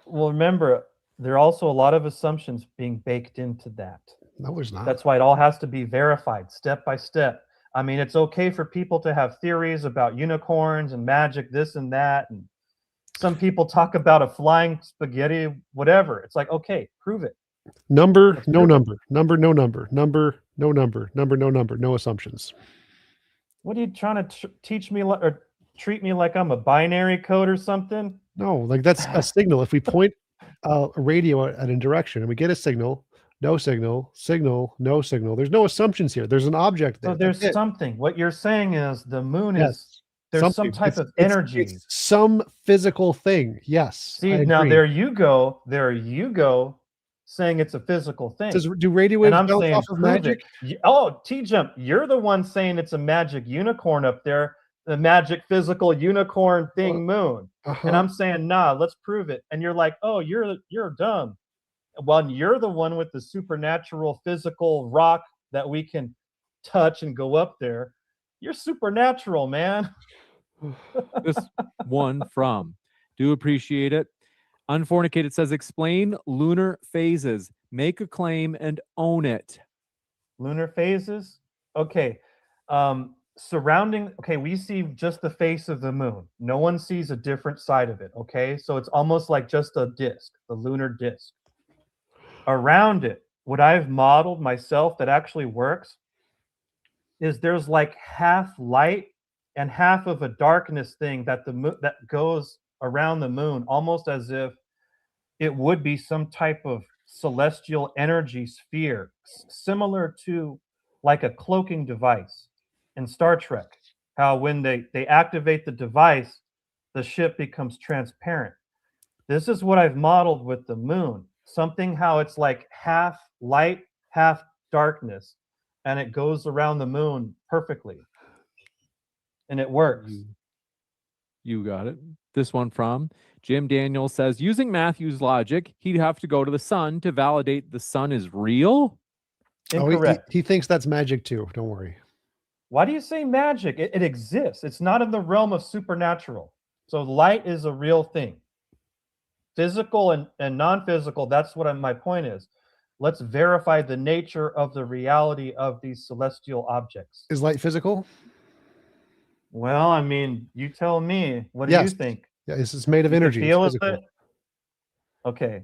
Well, remember, there are also a lot of assumptions being baked into that. No, there's not. That's why it all has to be verified step by step. I mean, it's okay for people to have theories about unicorns and magic, this and that. And some people talk about a flying spaghetti, whatever. It's like, okay, prove it. Number, no number. Number, no number. Number, no number. Number, no number. No assumptions. What are you trying to teach me or treat me like I'm a binary code or something? No, like that's a signal. If we point a radio at a direction and we get a signal, no signal, signal, no signal. There's no assumptions here. There's an object there. So there's something. What you're saying is the moon is there's some type of it's energy. Some physical thing. Yes. See, now there you go. There you go saying it's a physical thing. Do radio waves bounce off of magic? Oh, TJump, you're the one saying it's a magic unicorn up there, the magic physical unicorn thing moon. And I'm saying, nah, let's prove it. And you're like, oh, you're dumb. Well, you're the one with the supernatural physical rock that we can touch and go up there. You're supernatural, man. This one from, do appreciate it. Unfornicated says, explain lunar phases, make a claim and own it. Lunar phases? Okay. Okay, we see just the face of the moon. No one sees a different side of it, okay? So it's almost like just a disk, the lunar disk. Around it, what I've modeled myself that actually works is there's like half light and half of a darkness thing that that goes around the moon, almost as if it would be some type of celestial energy sphere, similar to like a cloaking device in Star Trek. How when they activate the device, the ship becomes transparent. This is what I've modeled with the moon. Something how it's like half light, half darkness, and it goes around the moon perfectly. And it works. You got it. This one from Jim Daniels says, using Matthew's logic, he'd have to go to the sun to validate the sun is real. Incorrect. Oh, he thinks that's magic too. Don't worry. Why do you say magic? It exists. It's not in the realm of supernatural. So light is a real thing. Physical and non-physical, that's what my point is. Let's verify the nature of the reality of these celestial objects. Is light physical? Well, I mean, you tell me. What do you think? Yeah, this is made of You energy. feel It's physical. it? Okay.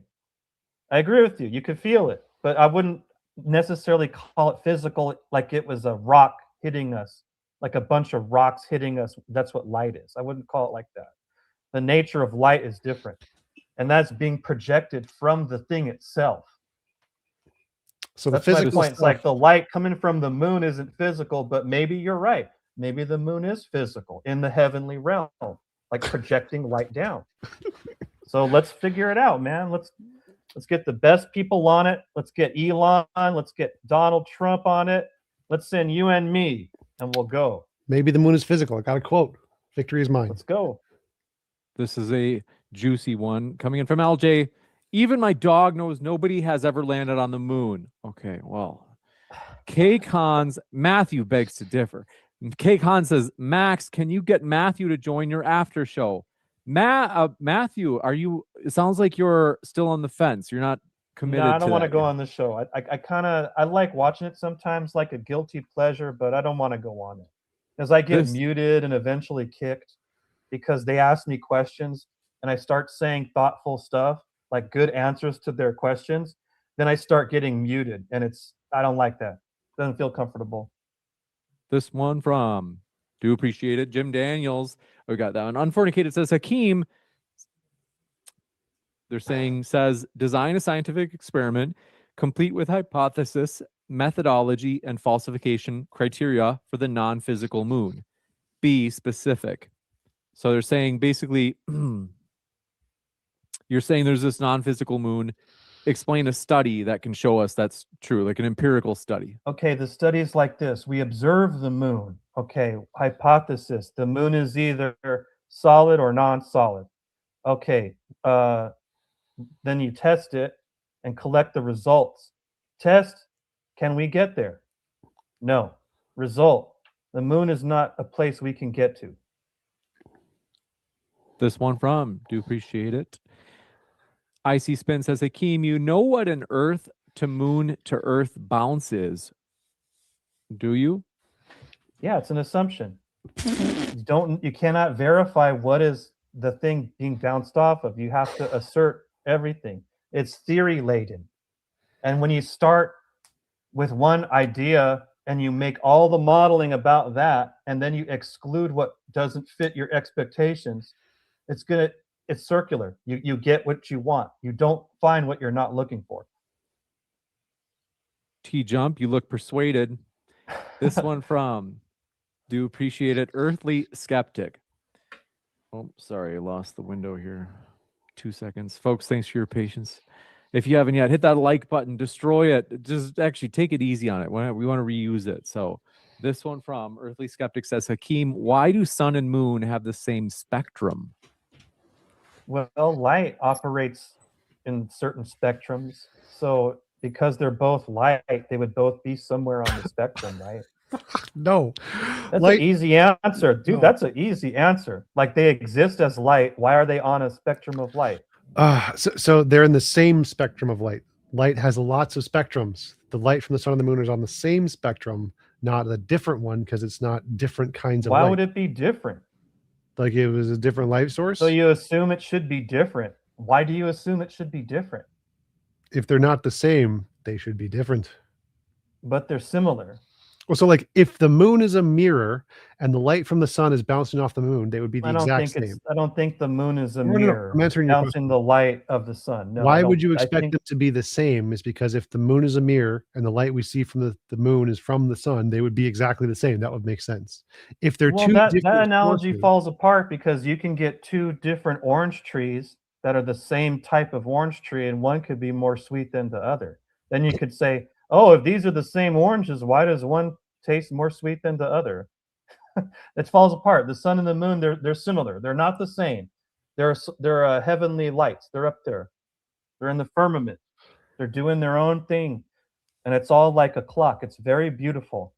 I agree with you. You could feel it, but I wouldn't necessarily call it physical like it was a rock hitting us, like a bunch of rocks hitting us. That's what light is. I wouldn't call it like that. The nature of light is different, and that's being projected from the thing itself. So that's the physical my point. It's like the light coming from the moon isn't physical, but maybe you're right. Maybe the moon is physical in the heavenly realm, like projecting light down. So let's figure it out, man. Let's get the best people on it. Let's get Elon. Let's get Donald Trump on it. Let's send you and me, and we'll go. Maybe the moon is physical. I got a quote. Victory is mine. Let's go. This is a juicy one coming in from LJ. Even my dog knows nobody has ever landed on the moon. Okay, well, K Khan's Matthew begs to differ. K Khan says, Max, can you get Matthew to join your after show? Matthew, are you? It sounds like you're still on the fence. You're not committed. No, I don't want to go yet. on the show. I like watching it sometimes, like a guilty pleasure, but I don't want to go on it because I get muted and eventually kicked because they ask me questions and I start saying thoughtful stuff, like good answers to their questions. Then I start getting muted, and I don't like that. Doesn't feel comfortable. This one from do appreciate it, Jim Daniels. We got that one. Unfornicated says Hakim. They're saying says design a scientific experiment complete with hypothesis, methodology, and falsification criteria for the non-physical moon. Be specific. So they're saying basically, you're saying there's this non-physical moon. Explain a study that can show us that's true, like an empirical study. Okay, the study is like this. We observe the moon. Okay, hypothesis. The moon is either solid or non-solid. Okay, then you test it and collect the results. Test, can we get there? No. Result, the moon is not a place we can get to. This one from do appreciate it. Icy Spin says, Hakim, you know what an Earth to moon to Earth bounce is, do you? Yeah, it's an assumption. You cannot verify what is the thing being bounced off of. You have to assert everything. It's theory laden. And when you start with one idea and you make all the modeling about that, and then you exclude what doesn't fit your expectations, it's circular. You get what you want. You don't find what you're not looking for. TJump, you look persuaded. This one from do appreciate it, Earthly Skeptic. Oh, sorry, I lost the window here. 2 seconds. Folks, thanks for your patience. If you haven't yet, hit that like button, destroy it. Just actually take it easy on it. We want to reuse it. So this one from Earthly Skeptic says, Hakim, why do sun and moon have the same spectrum? Well, light operates in certain spectrums. So because they're both light, they would both be somewhere on the spectrum, right? No. That's an easy answer. Dude, that's an easy answer. Like they exist as light. Why are they on a spectrum of light? So they're in the same spectrum of light. Light has lots of spectrums. The light from the sun and the moon is on the same spectrum, not a different one, because it's not different kinds of light. Why would it be different? Like it was a different light source? So you assume it should be different. Why do you assume it should be different? If they're not the same, they should be different. But they're similar. Well, so like if the moon is a mirror and the light from the sun is bouncing off the moon, they would be the exact same. I don't think the moon is a No, no, no. mirror I'm answering your bouncing question. the light of the sun. No, I Why don't. would you I expect think them to be the same? Is because if the moon is a mirror and the light we see from the moon is from the sun, they would be exactly the same. That would make sense. If they're well two that different analogy sources, falls apart because you can get two different orange trees that are the same type of orange tree, and one could be more sweet than the other. Then you could say, oh, if these are the same oranges, why does one taste more sweet than the other? It falls apart. The sun and the moon, they're similar. They're not the same. They're heavenly lights. They're up there. They're in the firmament. They're doing their own thing, and it's all like a clock. It's very beautiful.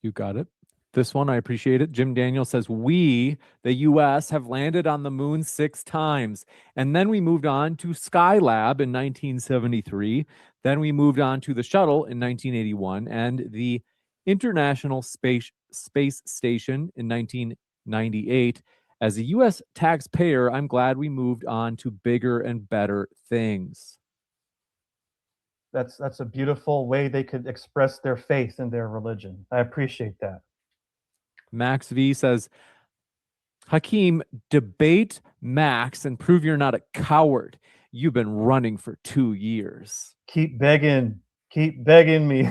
You got it. This one, I appreciate it. Jim Daniel says, we, the US, have landed on the moon 6 times. And then we moved on to Skylab in 1973. Then we moved on to the shuttle in 1981 and the International Space Station in 1998. As a US taxpayer, I'm glad we moved on to bigger and better things. That's a beautiful way they could express their faith in their religion. I appreciate that. Max V says, Hakim, debate Max and prove you're not a coward. You've been running for 2 years. Keep begging me.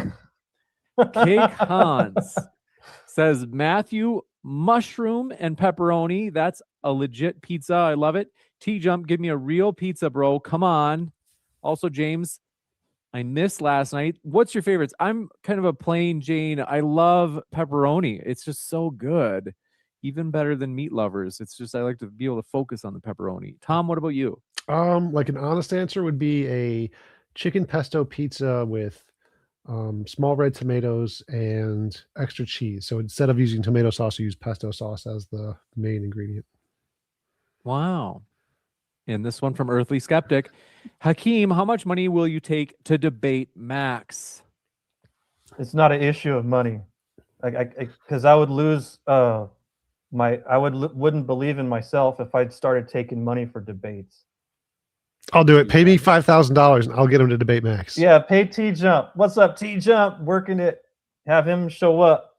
Cake Hans says, Matthew, mushroom and pepperoni. That's a legit pizza. I love it. TJump, give me a real pizza, bro. Come on. Also, James, I missed last night. What's your favorites? I'm kind of a plain Jane. I love pepperoni. It's just so good. Even better than meat lovers. It's just I like to be able to focus on the pepperoni. Tom, what about you? like an honest answer would be a chicken pesto pizza with small red tomatoes and extra cheese. So instead of using tomato sauce, you use pesto sauce as the main ingredient. Wow. And this one from Earthly Skeptic. Hakim, how much money will you take to debate Max? It's not an issue of money, because I would lose wouldn't believe in myself if I'd started taking money for debates. I'll do it. Pay me $5,000 and I'll get him to debate Max. Yeah, pay TJump. What's up, TJump? Working it. Have him show up.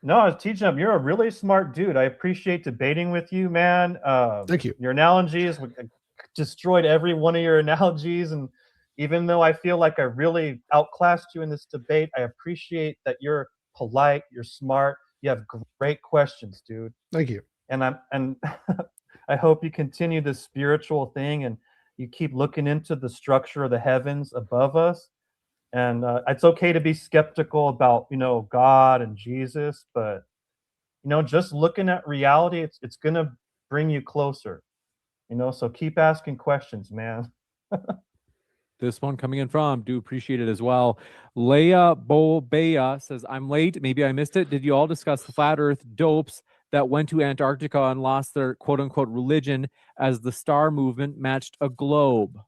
No, TJump, you're a really smart dude. I appreciate debating with you, man. Thank you. Your analogies destroyed every one of your analogies, and even though I feel like I really outclassed you in this debate, I appreciate that you're polite, you're smart, you have great questions, dude. Thank you. And I hope you continue this spiritual thing and you keep looking into the structure of the heavens above us. And it's okay to be skeptical about, God and Jesus, but just looking at reality, it's gonna bring you closer. So keep asking questions, man. This one coming in from, do appreciate it as well. Leia Bobea says, I'm late. Maybe I missed it. Did you all discuss the flat earth dopes that went to Antarctica and lost their quote unquote religion as the star movement matched a globe?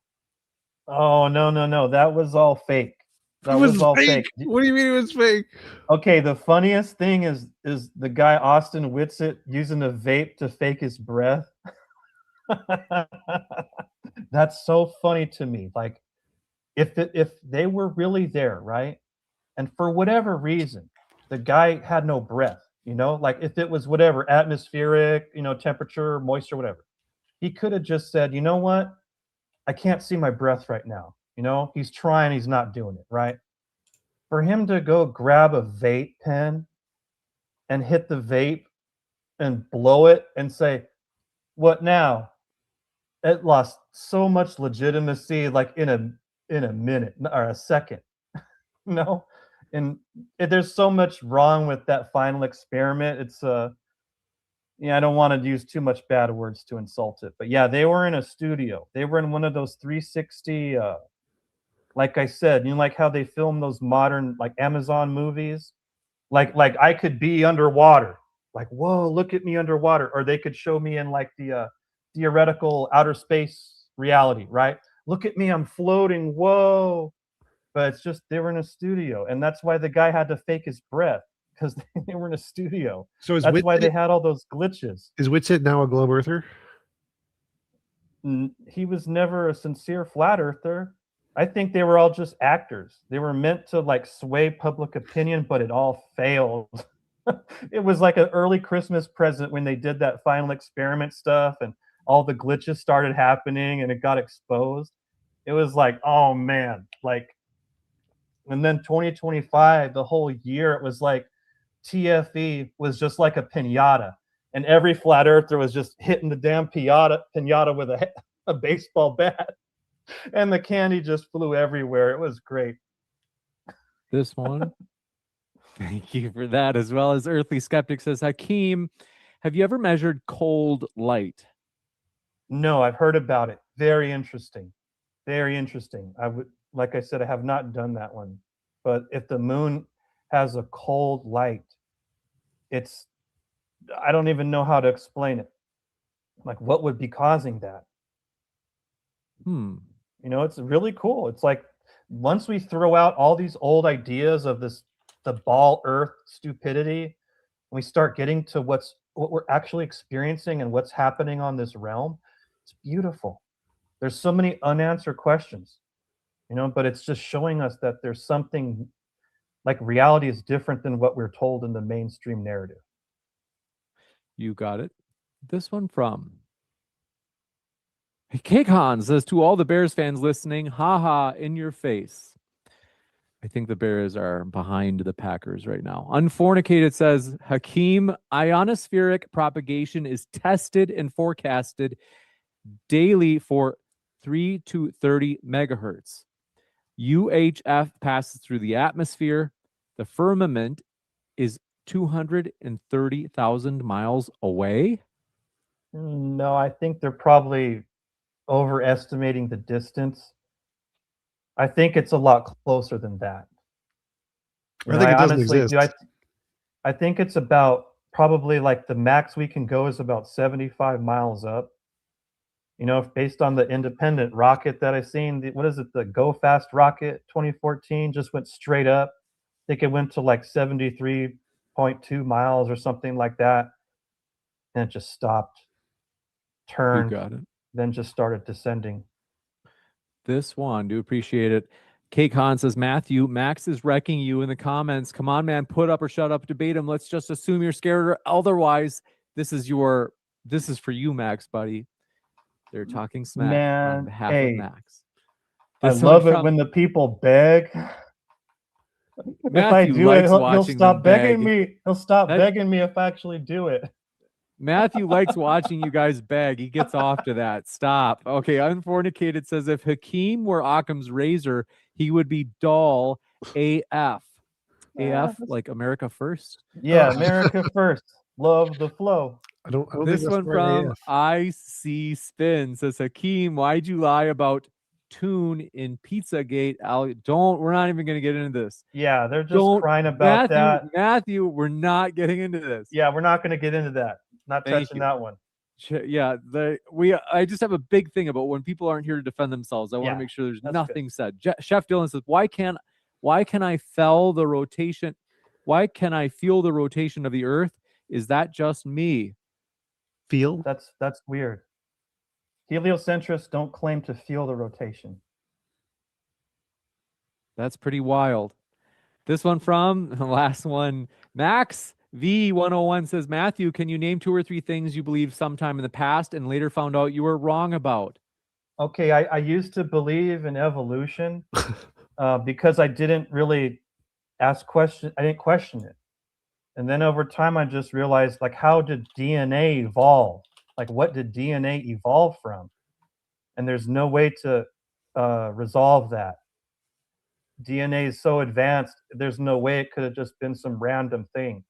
Oh, no. That was all fake. That was all fake. What do you mean it was fake? Okay, the funniest thing is the guy Austin Whitsitt using a vape to fake his breath. That's so funny to me. Like, if they were really there, right? And for whatever reason, the guy had no breath, like if it was whatever atmospheric, temperature, moisture, whatever, he could have just said, you know what? I can't see my breath right now. He's trying, he's not doing it, right? For him to go grab a vape pen and hit the vape and blow it and say, what now? It lost so much legitimacy, like in a minute or a second. And there's so much wrong with that final experiment. It's I don't want to use too much bad words to insult it, but yeah, they were in a studio. They were in one of those 360 like I said, like how they film those modern like Amazon movies, like I could be underwater, like, whoa, look at me underwater, or they could show me in like the theoretical outer space reality, right? Look at me, I'm floating, whoa. But it's just they were in a studio, and that's why the guy had to fake his breath, because they were in a studio. So that's why they had all those glitches. Is Whitsitt now a globe earther? He was never a sincere flat earther. I think they were all just actors. They were meant to like sway public opinion, but it all failed. It was like an early Christmas present when they did that final experiment stuff and all the glitches started happening and it got exposed. It was like, oh man, like, and then 2025, the whole year, it was like TFE was just like a pinata, and every flat earther was just hitting the damn pinata with a baseball bat, and the candy just flew everywhere. It was great. This one. Thank you for that, as well as Earthly Skeptic says, Hakim, have you ever measured cold light? No, I've heard about it. Very interesting. Very interesting. Like I said, I have not done that one. But if the moon has a cold light, it's, I don't even know how to explain it. Like, what would be causing that? You know, it's really cool. It's like once we throw out all these old ideas of this, the ball earth stupidity, and we start getting to what we're actually experiencing and what's happening on this realm, it's beautiful. There's so many unanswered questions, you know, but it's just showing us that there's something, like reality is different than what we're told in the mainstream narrative. You got it. This one from Kekhan says, to all the Bears fans listening, haha, in your face. I think the Bears are behind the Packers right now. Unfornicated says, Hakim, ionospheric propagation is tested and forecasted daily for 3 to 30 megahertz. UHF passes through the atmosphere. The firmament is 230,000 miles away. No, I think they're probably overestimating the distance. I think it's a lot closer than that. I think it doesn't exist. I think it's about probably like the max we can go is about 75 miles up. You know, based on the independent rocket that I've seen, what is it? The Go Fast rocket 2014 just went straight up. I think it went to like 73.2 miles or something like that. And it just stopped, turned, You got it. then just started descending. This one, do appreciate it. Kate Khan says, Matthew, Max is wrecking you in the comments. Come on, man, put up or shut up, debate him. Let's just assume you're scared or otherwise. This is for you, Max, buddy. They're talking smack on behalf of Max. I love it when the people beg. If I do it, he'll stop begging me. He'll stop begging me if I actually do it. Matthew likes watching you guys beg. He gets off to that. Stop. Okay, Unfornicated says, if Hakim were Occam's razor, he would be dull AF. AF, like America first? Yeah, America first. Love the flow. I don't this one from IC Spin says, Hakim, why'd you lie about Tune in Pizzagate? We're not even going to get into this. Yeah, they're just crying about that. Matthew, we're not getting into this. Yeah, we're not going to get into that. Not touching that one. Yeah, I just have a big thing about when people aren't here to defend themselves. I want to make sure there's nothing said. Chef Dylan says, why can I feel the rotation? Why can I feel the rotation of the earth? Is that just me? Feel? That's weird. Heliocentrists don't claim to feel the rotation. That's pretty wild. This one from the last one, Max V101 says, Matthew, can you name 2 or 3 things you believed sometime in the past and later found out you were wrong about? Okay, I used to believe in evolution because I didn't really ask questions. I didn't question it. And then over time, I just realized, like, how did DNA evolve? Like, what did DNA evolve from? And there's no way to resolve that. DNA is so advanced, there's no way it could have just been some random thing.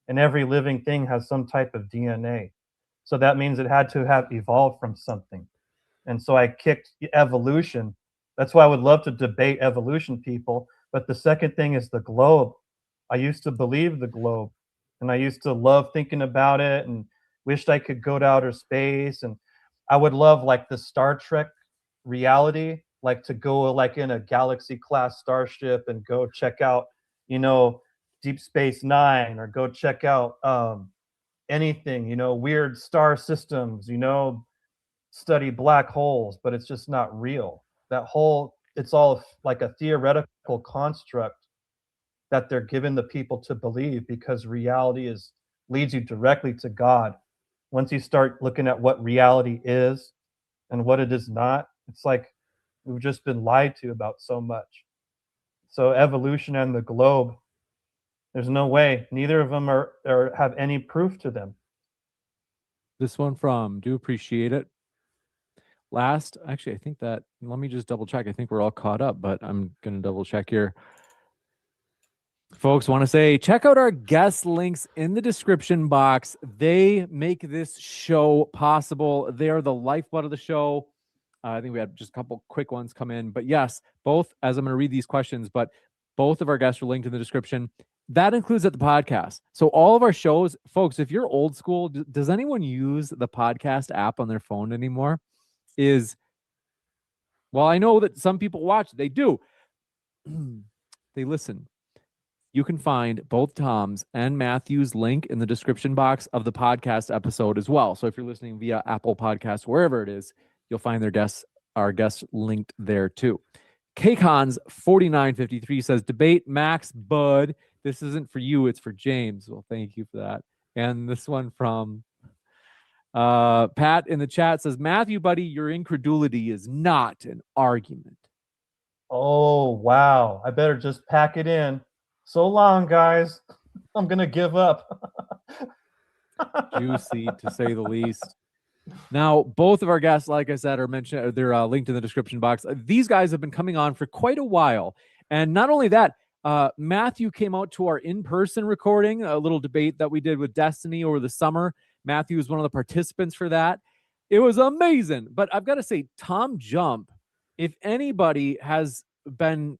And every living thing has some type of DNA. So that means it had to have evolved from something. And so I kicked evolution. That's why I would love to debate evolution, people. But the second thing is the globe. I used to believe the globe, and I used to love thinking about it and wished I could go to outer space. And I would love like the Star Trek reality, like to go like in a galaxy class starship and go check out, you know, Deep Space Nine, or go check out anything, you know, weird star systems, you know, study black holes, but it's just not real. That whole it's all like a theoretical construct that they're given the people to believe, because reality leads you directly to God. Once you start looking at what reality is and what it is not, it's like we've just been lied to about so much. So evolution and the globe, there's no way. Neither of them are have any proof to them. This one from Do Appreciate It. Last, actually, I think that, let me just double check. I think we're all caught up, but I'm going to double check here. Folks, want to say, check out our guest links in the description box. They make this show possible. They are the lifeblood of the show. I think we had just a couple quick ones come in. But yes, both, as I'm going to read these questions, but both of our guests are linked in the description. That includes at the podcast. So all of our shows, folks, if you're old school, does anyone use the podcast app on their phone anymore? Well, I know that some people watch. They do. They listen. You can find both Tom's and Matthew's link in the description box of the podcast episode as well. So if you're listening via Apple Podcasts, wherever it is, you'll find our guests linked there too. KCons 4953 says, debate Max Bud. This isn't for you, it's for James. Well, thank you for that. And this one from Pat in the chat says, Matthew, buddy, your incredulity is not an argument. Oh, wow. I better just pack it in. So long, guys. I'm going to give up. Juicy, to say the least. Now, both of our guests, like I said, are mentioned. They're linked in the description box. These guys have been coming on for quite a while. And not only that, Matthew came out to our in-person recording, a little debate that we did with Destiny over the summer. Matthew was one of the participants for that. It was amazing. But I've got to say, TJump, if anybody has been,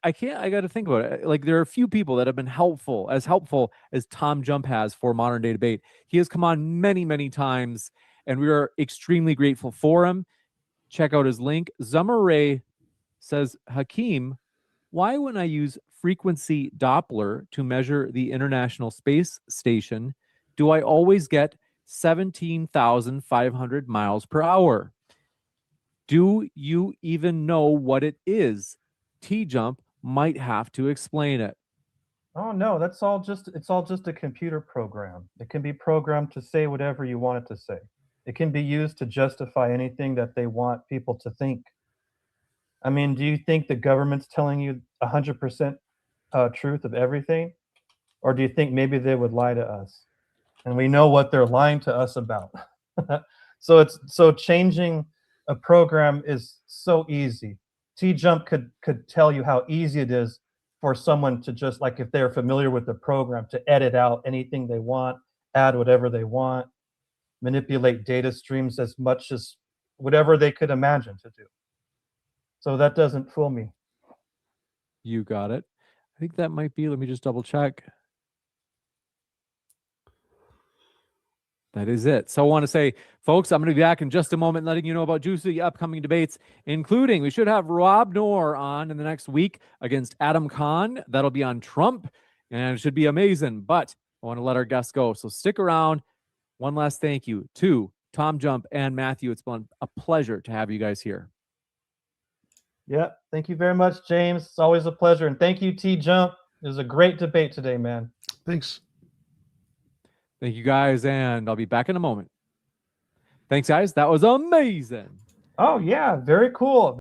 I got to think about it. Like, there are a few people that have been helpful as TJump has for modern day debate. He has come on many, many times, and we are extremely grateful for him. Check out his link. Zumare says, Hakim, why when I use frequency Doppler to measure the International Space Station, do I always get 17,500 miles per hour? Do you even know what it is? TJump might have to explain it. Oh no, it's all just a computer program. It can be programmed to say whatever you want it to say. It can be used to justify anything that they want people to think. I mean, do you think the government's telling you 100% truth of everything? Or do you think maybe they would lie to us? And we know what they're lying to us about. So changing a program is so easy. TJump could tell you how easy it is for someone to just, like, if they're familiar with the program, to edit out anything they want, add whatever they want, manipulate data streams as much as whatever they could imagine to do. So that doesn't fool me. You got it. I think that might be, let me just double check. That is it. So I want to say, folks, I'm going to be back in just a moment letting you know about juicy upcoming debates, including we should have Rob Knorr on in the next week against Adam Kahn. That'll be on Trump, and it should be amazing. But I want to let our guests go. So stick around. One last thank you to TJump and Matthew. It's been a pleasure to have you guys here. Yeah, thank you very much, James. It's always a pleasure. And thank you, TJump. It was a great debate today, man. Thanks. Thank you, guys, and I'll be back in a moment. Thanks, guys. That was amazing. Oh, yeah, very cool.